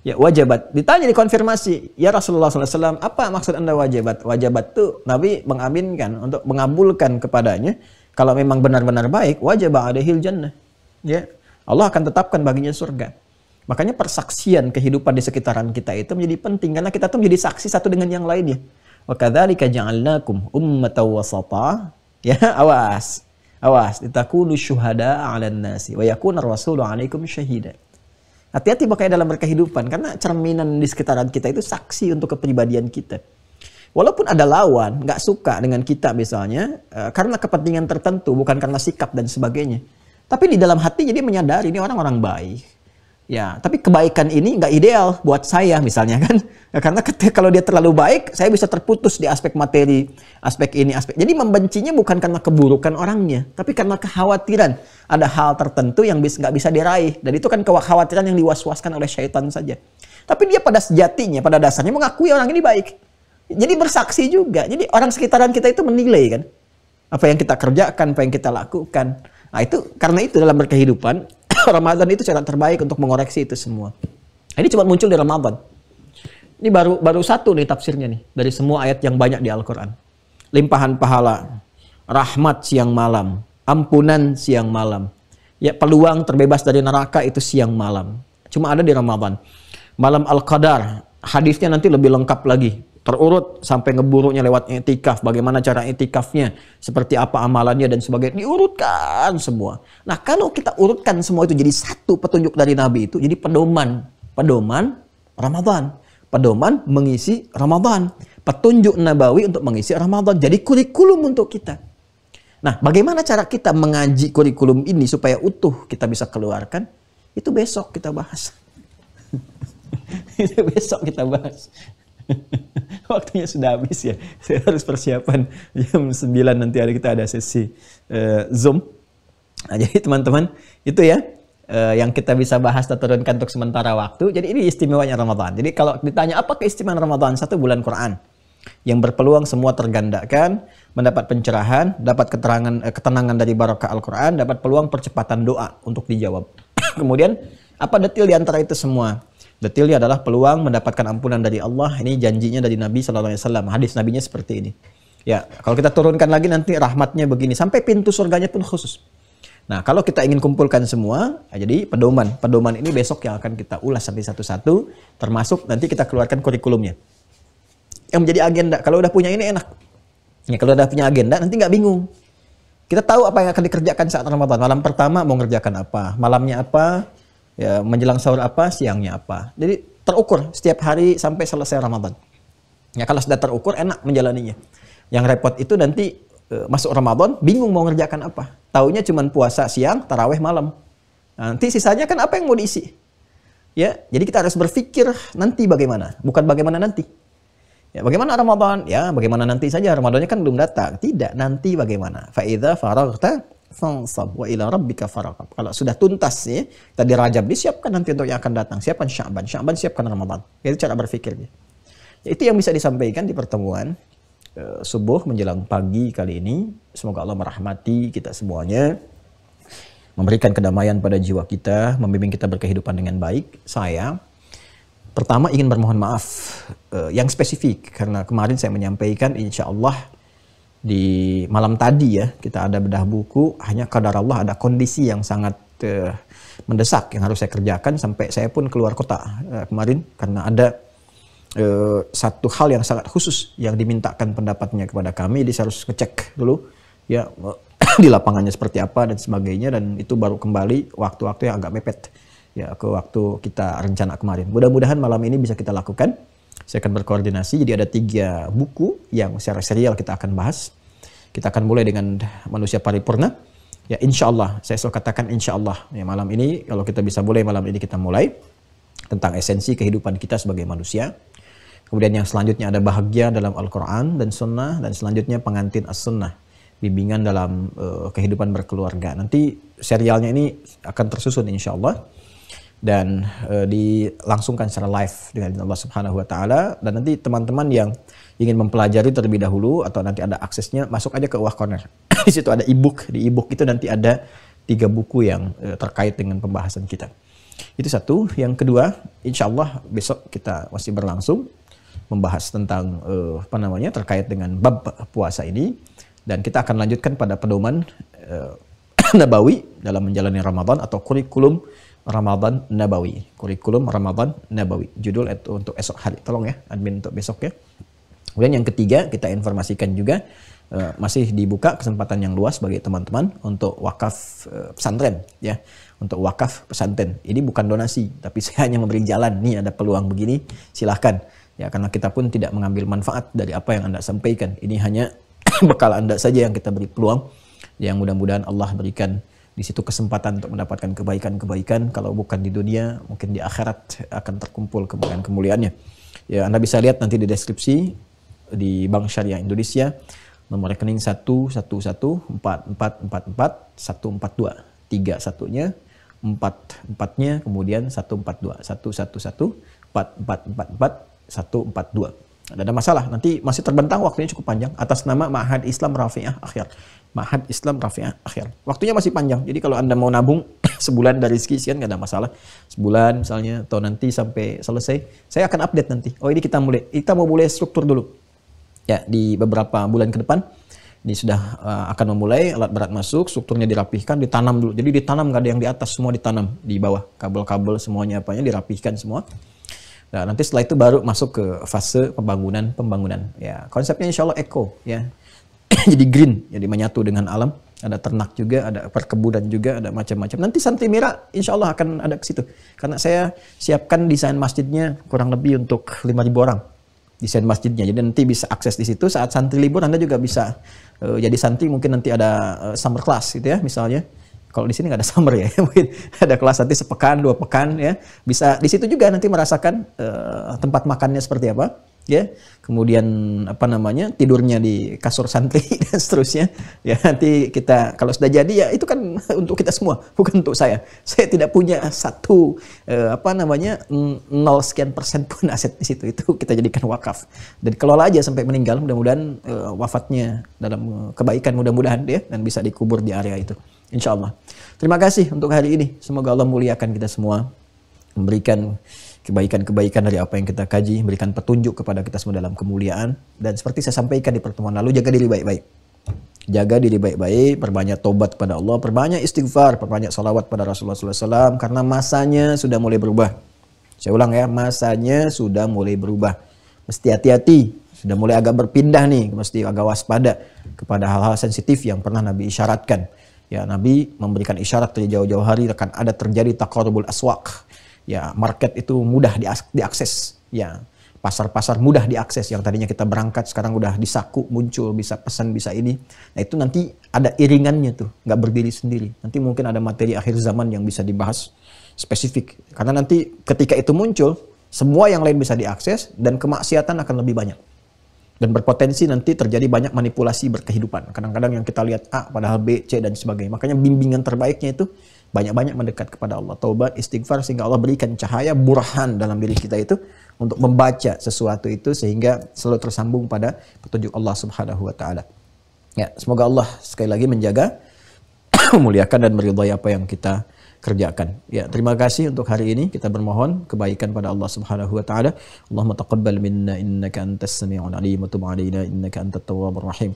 Speaker 3: Ya, wajabat. Ditanya dikonfirmasi, ya Rasulullah SAW, apa maksud Anda wajabat? Wajabat itu Nabi mengaminkan untuk mengabulkan kepadanya. Kalau memang benar-benar baik, wajib alaihil jannah. Ya, Allah akan tetapkan baginya surga. Makanya persaksian kehidupan di sekitaran kita itu menjadi penting karena kita tuh menjadi saksi satu dengan yang lainnya. Wa kadzalika ja'alnakum ummatan wasata. Ya, awas. Awas, litakunu syuhada 'alan nasi wa yakuna rasulu 'alaikum syahida. Hati-hati makanya dalam berkehidupan karena cerminan di sekitaran kita itu saksi untuk kepribadian kita. Walaupun ada lawan nggak suka dengan kita misalnya karena kepentingan tertentu bukan karena sikap dan sebagainya. Tapi di dalam hati jadi menyadari ini orang-orang baik. Ya, tapi kebaikan ini nggak ideal buat saya misalnya kan. Ya, karena kalau dia terlalu baik, saya bisa terputus di aspek materi, aspek ini, aspek. Jadi membencinya bukan karena keburukan orangnya, tapi karena kekhawatiran ada hal tertentu yang nggak bisa diraih. Dan itu kan kekhawatiran yang diwaswaskan oleh syaitan saja. Tapi dia pada sejatinya, pada dasarnya mengakui orang ini baik. Jadi bersaksi juga. Jadi orang sekitaran kita itu menilai kan apa yang kita kerjakan, apa yang kita lakukan. Nah itu karena itu dalam berkehidupan Ramadan itu cara terbaik untuk mengoreksi itu semua. Ini cuma muncul di Ramadan. Ini baru satu nih tafsirnya nih dari semua ayat yang banyak di Al-Quran. Limpahan pahala, rahmat siang malam, ampunan siang malam. Ya peluang terbebas dari neraka itu siang malam. Cuma ada di Ramadan. Malam Al-Qadar, hadisnya nanti lebih lengkap lagi. Terurut sampai ngeburunya lewat i'tikaf, bagaimana cara i'tikafnya, seperti apa amalannya dan sebagainya, diurutkan semua. Nah, kalau kita urutkan semua itu jadi satu petunjuk dari Nabi itu, jadi pedoman Ramadan, pedoman mengisi Ramadan, petunjuk Nabawi untuk mengisi Ramadan, jadi kurikulum untuk kita. Nah, bagaimana cara kita mengaji kurikulum ini supaya utuh kita bisa keluarkan? Itu besok kita bahas. Itu besok kita bahas. Waktunya sudah habis ya. Saya harus persiapan jam 9 nanti kita ada sesi Zoom. Nah, jadi teman-teman itu ya yang kita bisa bahas atau turunkan untuk sementara waktu. Jadi ini istimewanya Ramadan. Jadi kalau ditanya apa keistimewaan Ramadan? 1 bulan Quran yang berpeluang semua tergandakan, mendapat pencerahan, dapat ketenangan dari barakah Al-Quran, dapat peluang percepatan doa untuk dijawab. Kemudian apa detil di antara itu semua? Detailnya adalah peluang mendapatkan ampunan dari Allah. Ini janjinya dari Nabi SAW. Hadis Nabinya seperti ini. Ya, kalau kita turunkan lagi nanti rahmatnya begini. Sampai pintu surganya pun khusus. Nah, kalau kita ingin kumpulkan semua, jadi pedoman. Pedoman ini besok yang akan kita ulas satu-satu. Termasuk nanti kita keluarkan kurikulumnya. Yang menjadi agenda. Kalau udah punya ini enak. Ya, kalau udah punya agenda nanti nggak bingung. Kita tahu apa yang akan dikerjakan saat Ramadan. Malam pertama mau ngerjakan apa. Malamnya apa. Ya, menjelang sahur apa, siangnya apa. Jadi terukur setiap hari sampai selesai Ramadan. Ya, kalau sudah terukur enak menjalaninya. Yang repot itu nanti masuk Ramadan bingung mau ngerjakan apa. Taunya cuma puasa siang, taraweh malam. Nanti sisanya kan apa yang mau diisi. Ya, jadi kita harus berpikir nanti bagaimana, bukan bagaimana nanti. Ya, bagaimana Ramadan? Ya, bagaimana nanti saja. Ramadannya kan belum datang. Tidak, nanti bagaimana? Fa idza faraghta fansab wa ila rabbika faraqab. Kalau sudah tuntas ya, tadi Rajab disiapkan nanti untuk yang akan datang. Siapkan Sya'ban, Sya'ban siapkan Ramadan. Itu cara berpikirnya. Ya, itu yang bisa disampaikan di pertemuan subuh menjelang pagi kali ini. Semoga Allah merahmati kita semuanya, memberikan kedamaian pada jiwa kita, membimbing kita berkehidupan dengan baik. Saya pertama ingin bermohon maaf yang spesifik karena kemarin saya menyampaikan insya Allah di malam tadi ya kita ada bedah buku, hanya qadar Allah ada kondisi yang sangat mendesak yang harus saya kerjakan sampai saya pun keluar kota kemarin karena ada satu hal yang sangat khusus yang dimintakan pendapatnya kepada kami. Jadi saya harus ngecek dulu ya di lapangannya seperti apa dan sebagainya, dan itu baru kembali waktu-waktu yang agak mepet ya ke waktu kita rencana kemarin. Mudah-mudahan malam ini bisa kita lakukan. Saya akan berkoordinasi, jadi ada 3 buku yang secara serial kita akan bahas. Kita akan mulai dengan manusia paripurna. Ya insya Allah, saya selalu katakan insya Allah. Ya, malam ini, kalau kita bisa mulai malam ini kita mulai. Tentang esensi kehidupan kita sebagai manusia. Kemudian yang selanjutnya ada bahagia dalam Al-Quran dan Sunnah. Dan selanjutnya pengantin As-Sunnah. Bimbingan dalam kehidupan berkeluarga. Nanti serialnya ini akan tersusun insya Allah. Dan dilangsungkan secara live dengan Allah Subhanahu wa taala, dan nanti teman-teman yang ingin mempelajari terlebih dahulu atau nanti ada aksesnya, masuk aja ke Wah Corner. Di situ ada e-book. Di e-book itu nanti ada 3 buku yang terkait dengan pembahasan kita. Itu satu. Yang kedua, insya Allah besok kita masih berlangsung membahas tentang terkait dengan bab puasa ini, dan kita akan lanjutkan pada pedoman Nabawi dalam menjalani Ramadan atau kurikulum Ramadan Nabawi. Kurikulum Ramadan Nabawi. Judul itu untuk esok hari. Tolong ya admin untuk besok ya. Kemudian yang ketiga, kita informasikan juga masih dibuka kesempatan yang luas bagi teman-teman untuk wakaf pesantren ya. Untuk wakaf pesantren. Ini bukan donasi, tapi saya hanya memberi jalan. Nih ada peluang begini, silahkan. Ya, karena kita pun tidak mengambil manfaat dari apa yang Anda sampaikan. Ini hanya bekal Anda saja yang kita beri peluang. Yang mudah-mudahan Allah berikan di situ kesempatan untuk mendapatkan kebaikan-kebaikan. Kalau bukan di dunia, mungkin di akhirat akan terkumpul kemuliaan-kemuliaannya. Ya, Anda bisa lihat nanti di deskripsi di Bank Syariah Indonesia, nomor rekening 1114444 142, 31-nya, 44-nya, kemudian 142, 1114444 142. Tidak ada masalah, nanti masih terbentang waktunya cukup panjang atas nama Ma'had Islam Rafi'ah Akhir. Ma'had Islam Rafi'ah Akhir. Waktunya masih panjang. Jadi kalau Anda mau nabung sebulan dari sekian nggak ada masalah. Sebulan misalnya atau nanti sampai selesai, saya akan update nanti. Oh, ini kita mau mulai struktur dulu. Ya, di beberapa bulan ke depan ini sudah akan memulai, alat berat masuk, strukturnya dirapihkan, ditanam dulu. Jadi ditanam, nggak ada yang di atas, semua ditanam di bawah. Kabel-kabel semuanya dirapihkan semua. Nah, nanti setelah itu baru masuk ke fase pembangunan. Ya, konsepnya insya Allah eco ya. Jadi green, jadi menyatu dengan alam. Ada ternak juga, ada perkebunan juga, ada macam-macam. Nanti santri Mira insya Allah akan ada ke situ. Karena saya siapkan desain masjidnya kurang lebih untuk 5.000 orang. Desain masjidnya. Jadi nanti bisa akses di situ. Saat santri libur Anda juga bisa jadi santri, mungkin nanti ada summer class gitu ya misalnya. Kalau di sini nggak ada summer ya, mungkin ada kelas nanti sepekan, 2 pekan ya. Bisa di situ juga nanti merasakan tempat makannya seperti apa, ya. Kemudian tidurnya di kasur santri dan seterusnya. Ya nanti kita kalau sudah jadi ya itu kan untuk kita semua, bukan untuk saya. Saya tidak punya satu 0 sekian persen pun aset di situ. Itu kita jadikan wakaf dan kelola aja sampai meninggal. Mudah-mudahan wafatnya dalam kebaikan mudah-mudahan ya, dan bisa dikubur di area itu. Insya Allah. Terima kasih untuk hari ini. Semoga Allah muliakan kita semua, memberikan kebaikan-kebaikan dari apa yang kita kaji, memberikan petunjuk kepada kita semua dalam kemuliaan. Dan seperti saya sampaikan di pertemuan lalu, jaga diri baik-baik. Jaga diri baik-baik, perbanyak tobat kepada Allah, perbanyak istighfar, perbanyak salawat pada Rasulullah SAW, karena masanya sudah mulai berubah. Saya ulang ya, masanya sudah mulai berubah. Mesti hati-hati, sudah mulai agak berpindah nih, mesti agak waspada kepada hal-hal sensitif yang pernah Nabi isyaratkan. Ya, Nabi memberikan isyarat dari jauh-jauh hari akan ada terjadi taqarrubul aswaq. Ya, market itu mudah diakses. Ya, pasar-pasar mudah diakses. Yang tadinya kita berangkat sekarang udah disaku, muncul, bisa pesan, bisa ini. Nah, itu nanti ada iringannya tuh, nggak berdiri sendiri. Nanti mungkin ada materi akhir zaman yang bisa dibahas spesifik. Karena nanti ketika itu muncul, semua yang lain bisa diakses dan kemaksiatan akan lebih banyak. Dan berpotensi nanti terjadi banyak manipulasi berkehidupan. Kadang-kadang yang kita lihat A padahal B, C dan sebagainya. Makanya bimbingan terbaiknya itu banyak-banyak mendekat kepada Allah. Taubat, istighfar, sehingga Allah berikan cahaya burhan dalam diri kita itu untuk membaca sesuatu itu sehingga selalu tersambung pada petunjuk Allah Subhanahu wa taala. Ya, semoga Allah sekali lagi menjaga, memuliakan dan meridhai apa yang kita kerjakan. Ya, terima kasih untuk hari ini. Kita bermohon kebaikan pada Allah Subhanahu wa taala. Allahumma taqabbal minna innaka antas sami'ul alim wa tub 'alaina innaka antat tawwabur rahim.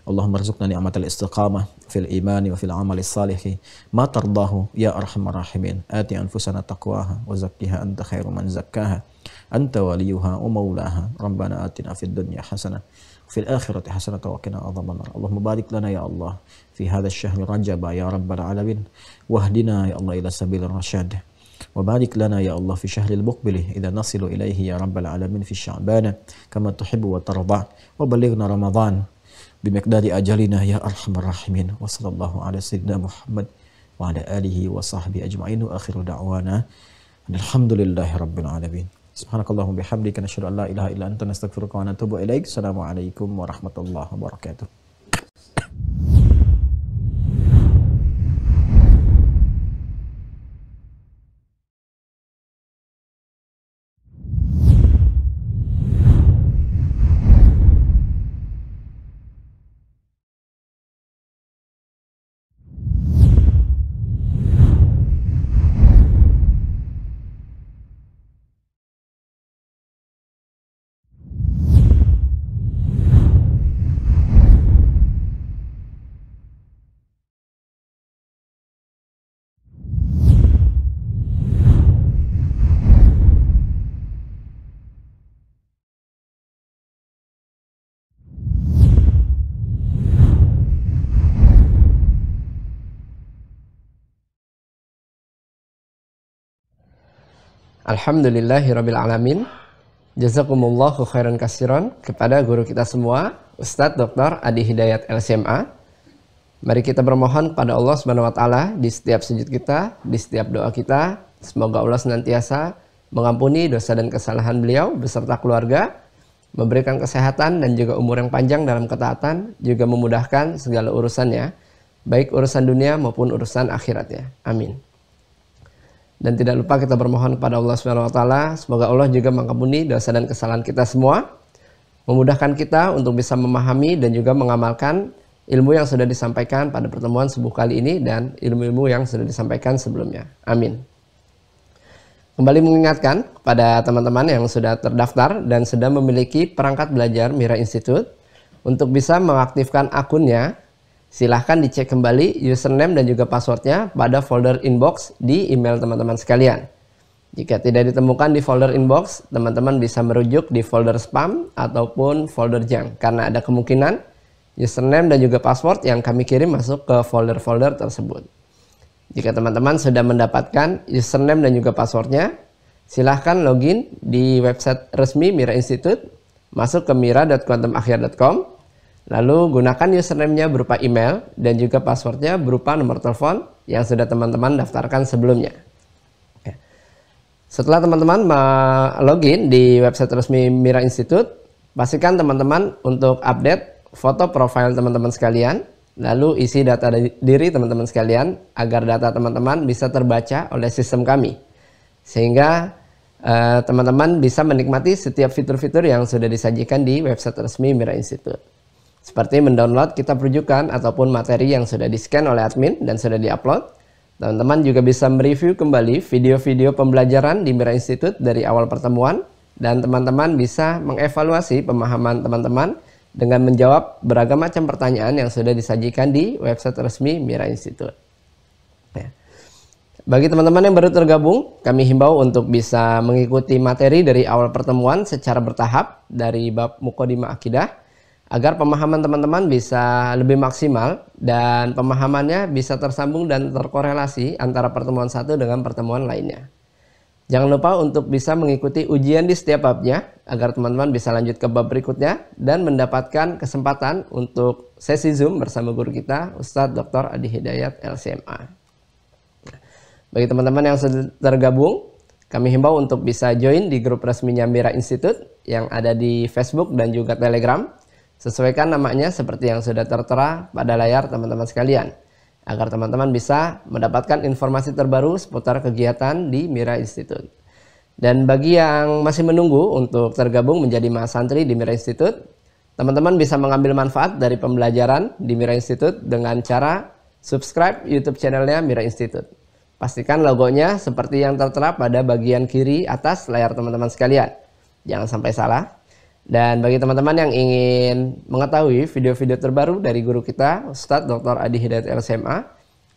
Speaker 3: Allahumma arzuqna ni'matal istiqamah fil imani wa fil amali salih ma tardahu ya arhamar rahimin. Ati anfusana taqwaha wa zakkiha anta khairu man zakkaha anta waliyuha wa maulaha. Rabbana atina fid dunya hasanah fil akhirati hasanah wa qina adzabannar. Allahumma barik lana ya Allah fi hadzal syahri Rajab ya rabbal alamin. Wahdina ya Allah ila sabilir rasyad. Wa barik lana ya Allah fi syahril muqbil idza nasilu ilaihi ya rabbal alamin fi sya'ban kama tuhibbu wa tarda. Wa balighna Ramadan bimiqdari ajalina ya arhamar rahimin. Wa sallallahu ala sayyidina Muhammad wa ala alihi wa sahbihi ajma'in. Wa akhiru da'wana alhamdulillahi rabbil alamin. Subhanakallahumma bihamdika nasyhadu an la ilaha illa anta nastaghfiruka wa natubu ilaik. Assalamualaikum warahmatullahi wabarakatuh.
Speaker 4: Alhamdulillahirabbil alamin. Jazakumullahu khairan katsiran kepada guru kita semua, Ustadz Dr. Adi Hidayat LCMA. Mari kita bermohon kepada Allah Subhanahu wa taala di setiap sujud kita, di setiap doa kita, semoga Allah senantiasa mengampuni dosa dan kesalahan beliau beserta keluarga, memberikan kesehatan dan juga umur yang panjang dalam ketaatan, juga memudahkan segala urusannya, baik urusan dunia maupun urusan akhiratnya. Amin. Dan tidak lupa kita bermohon kepada Allah Subhanahu wa taala, semoga Allah juga mengampuni dosa dan kesalahan kita semua, memudahkan kita untuk bisa memahami dan juga mengamalkan ilmu yang sudah disampaikan pada pertemuan subuh kali ini dan ilmu-ilmu yang sudah disampaikan sebelumnya. Amin. Kembali mengingatkan kepada teman-teman yang sudah terdaftar dan sudah memiliki perangkat belajar Mira Institute, untuk bisa mengaktifkan akunnya, silahkan dicek kembali username dan juga passwordnya pada folder inbox di email teman-teman sekalian. Jika tidak ditemukan di folder inbox, teman-teman bisa merujuk di folder spam ataupun folder junk, karena ada kemungkinan username dan juga password yang kami kirim masuk ke folder-folder tersebut. Jika teman-teman sudah mendapatkan username dan juga passwordnya, silahkan login di website resmi Mira Institute, masuk ke mira.quantumakhir.com, lalu gunakan username-nya berupa email dan juga passwordnya berupa nomor telepon yang sudah teman-teman daftarkan sebelumnya. Setelah teman-teman login di website resmi Mira Institute, pastikan teman-teman untuk update foto profil teman-teman sekalian, lalu isi data diri teman-teman sekalian agar data teman-teman bisa terbaca oleh sistem kami, sehingga teman-teman bisa menikmati setiap fitur-fitur yang sudah disajikan di website resmi Mira Institute, seperti mendownload kitab rujukan ataupun materi yang sudah di-scan oleh admin dan sudah di-upload. Teman-teman juga bisa mereview kembali video-video pembelajaran di Mira Institute dari awal pertemuan, dan teman-teman bisa mengevaluasi pemahaman teman-teman dengan menjawab beragam macam pertanyaan yang sudah disajikan di website resmi Mira Institute. Ya. Bagi teman-teman yang baru tergabung, kami himbau untuk bisa mengikuti materi dari awal pertemuan secara bertahap dari bab Muqaddimah Akidah, agar pemahaman teman-teman bisa lebih maksimal dan pemahamannya bisa tersambung dan terkorelasi antara pertemuan satu dengan pertemuan lainnya. Jangan lupa untuk bisa mengikuti ujian di setiap babnya agar teman-teman bisa lanjut ke bab berikutnya dan mendapatkan kesempatan untuk sesi Zoom bersama guru kita, Ustadz Dr. Adi Hidayat LCMA. Bagi teman-teman yang sudah tergabung, kami himbau untuk bisa join di grup resminya Mira Institute yang ada di Facebook dan juga Telegram. Sesuaikan namanya seperti yang sudah tertera pada layar teman-teman sekalian, agar teman-teman bisa mendapatkan informasi terbaru seputar kegiatan di Mira Institute. Dan bagi yang masih menunggu untuk tergabung menjadi mahasantri di Mira Institute, teman-teman bisa mengambil manfaat dari pembelajaran di Mira Institute dengan cara subscribe YouTube channelnya Mira Institute. Pastikan logonya seperti yang tertera pada bagian kiri atas layar teman-teman sekalian. Jangan sampai salah. Dan bagi teman-teman yang ingin mengetahui video-video terbaru dari guru kita, Ustadz Dr. Adi Hidayat LCMA,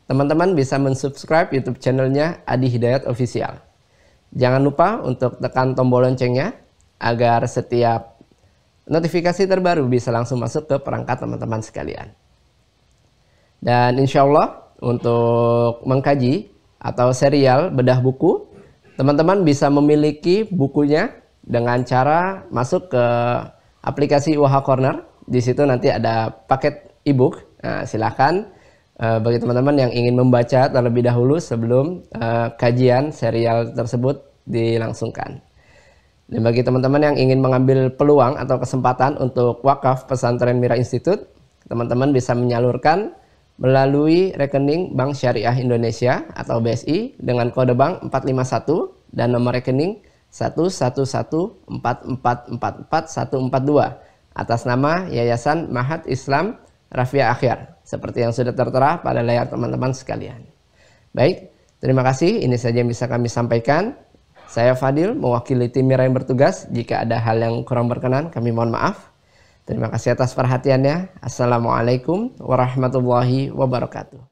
Speaker 4: teman-teman bisa mensubscribe YouTube channelnya Adi Hidayat Official. Jangan lupa untuk tekan tombol loncengnya agar setiap notifikasi terbaru bisa langsung masuk ke perangkat teman-teman sekalian. Dan insya Allah untuk mengkaji atau serial bedah buku, teman-teman bisa memiliki bukunya dengan cara masuk ke aplikasi Waha Corner. Di situ nanti ada paket e-book. Nah, silakan bagi teman-teman yang ingin membaca terlebih dahulu sebelum kajian serial tersebut dilangsungkan. Dan bagi teman-teman yang ingin mengambil peluang atau kesempatan untuk wakaf pesantren Mira Institute, teman-teman bisa menyalurkan melalui rekening Bank Syariah Indonesia atau BSI dengan kode bank 451 dan nomor rekening 11144444142 atas nama Yayasan Mahat Islam Rafiah Akhyar, seperti yang sudah tertera pada layar teman-teman sekalian. Baik, terima kasih. Ini saja yang bisa kami sampaikan. Saya Fadil, mewakili tim Mira yang bertugas. Jika ada hal yang kurang berkenan, kami mohon maaf. Terima kasih atas perhatiannya. Assalamualaikum warahmatullahi wabarakatuh.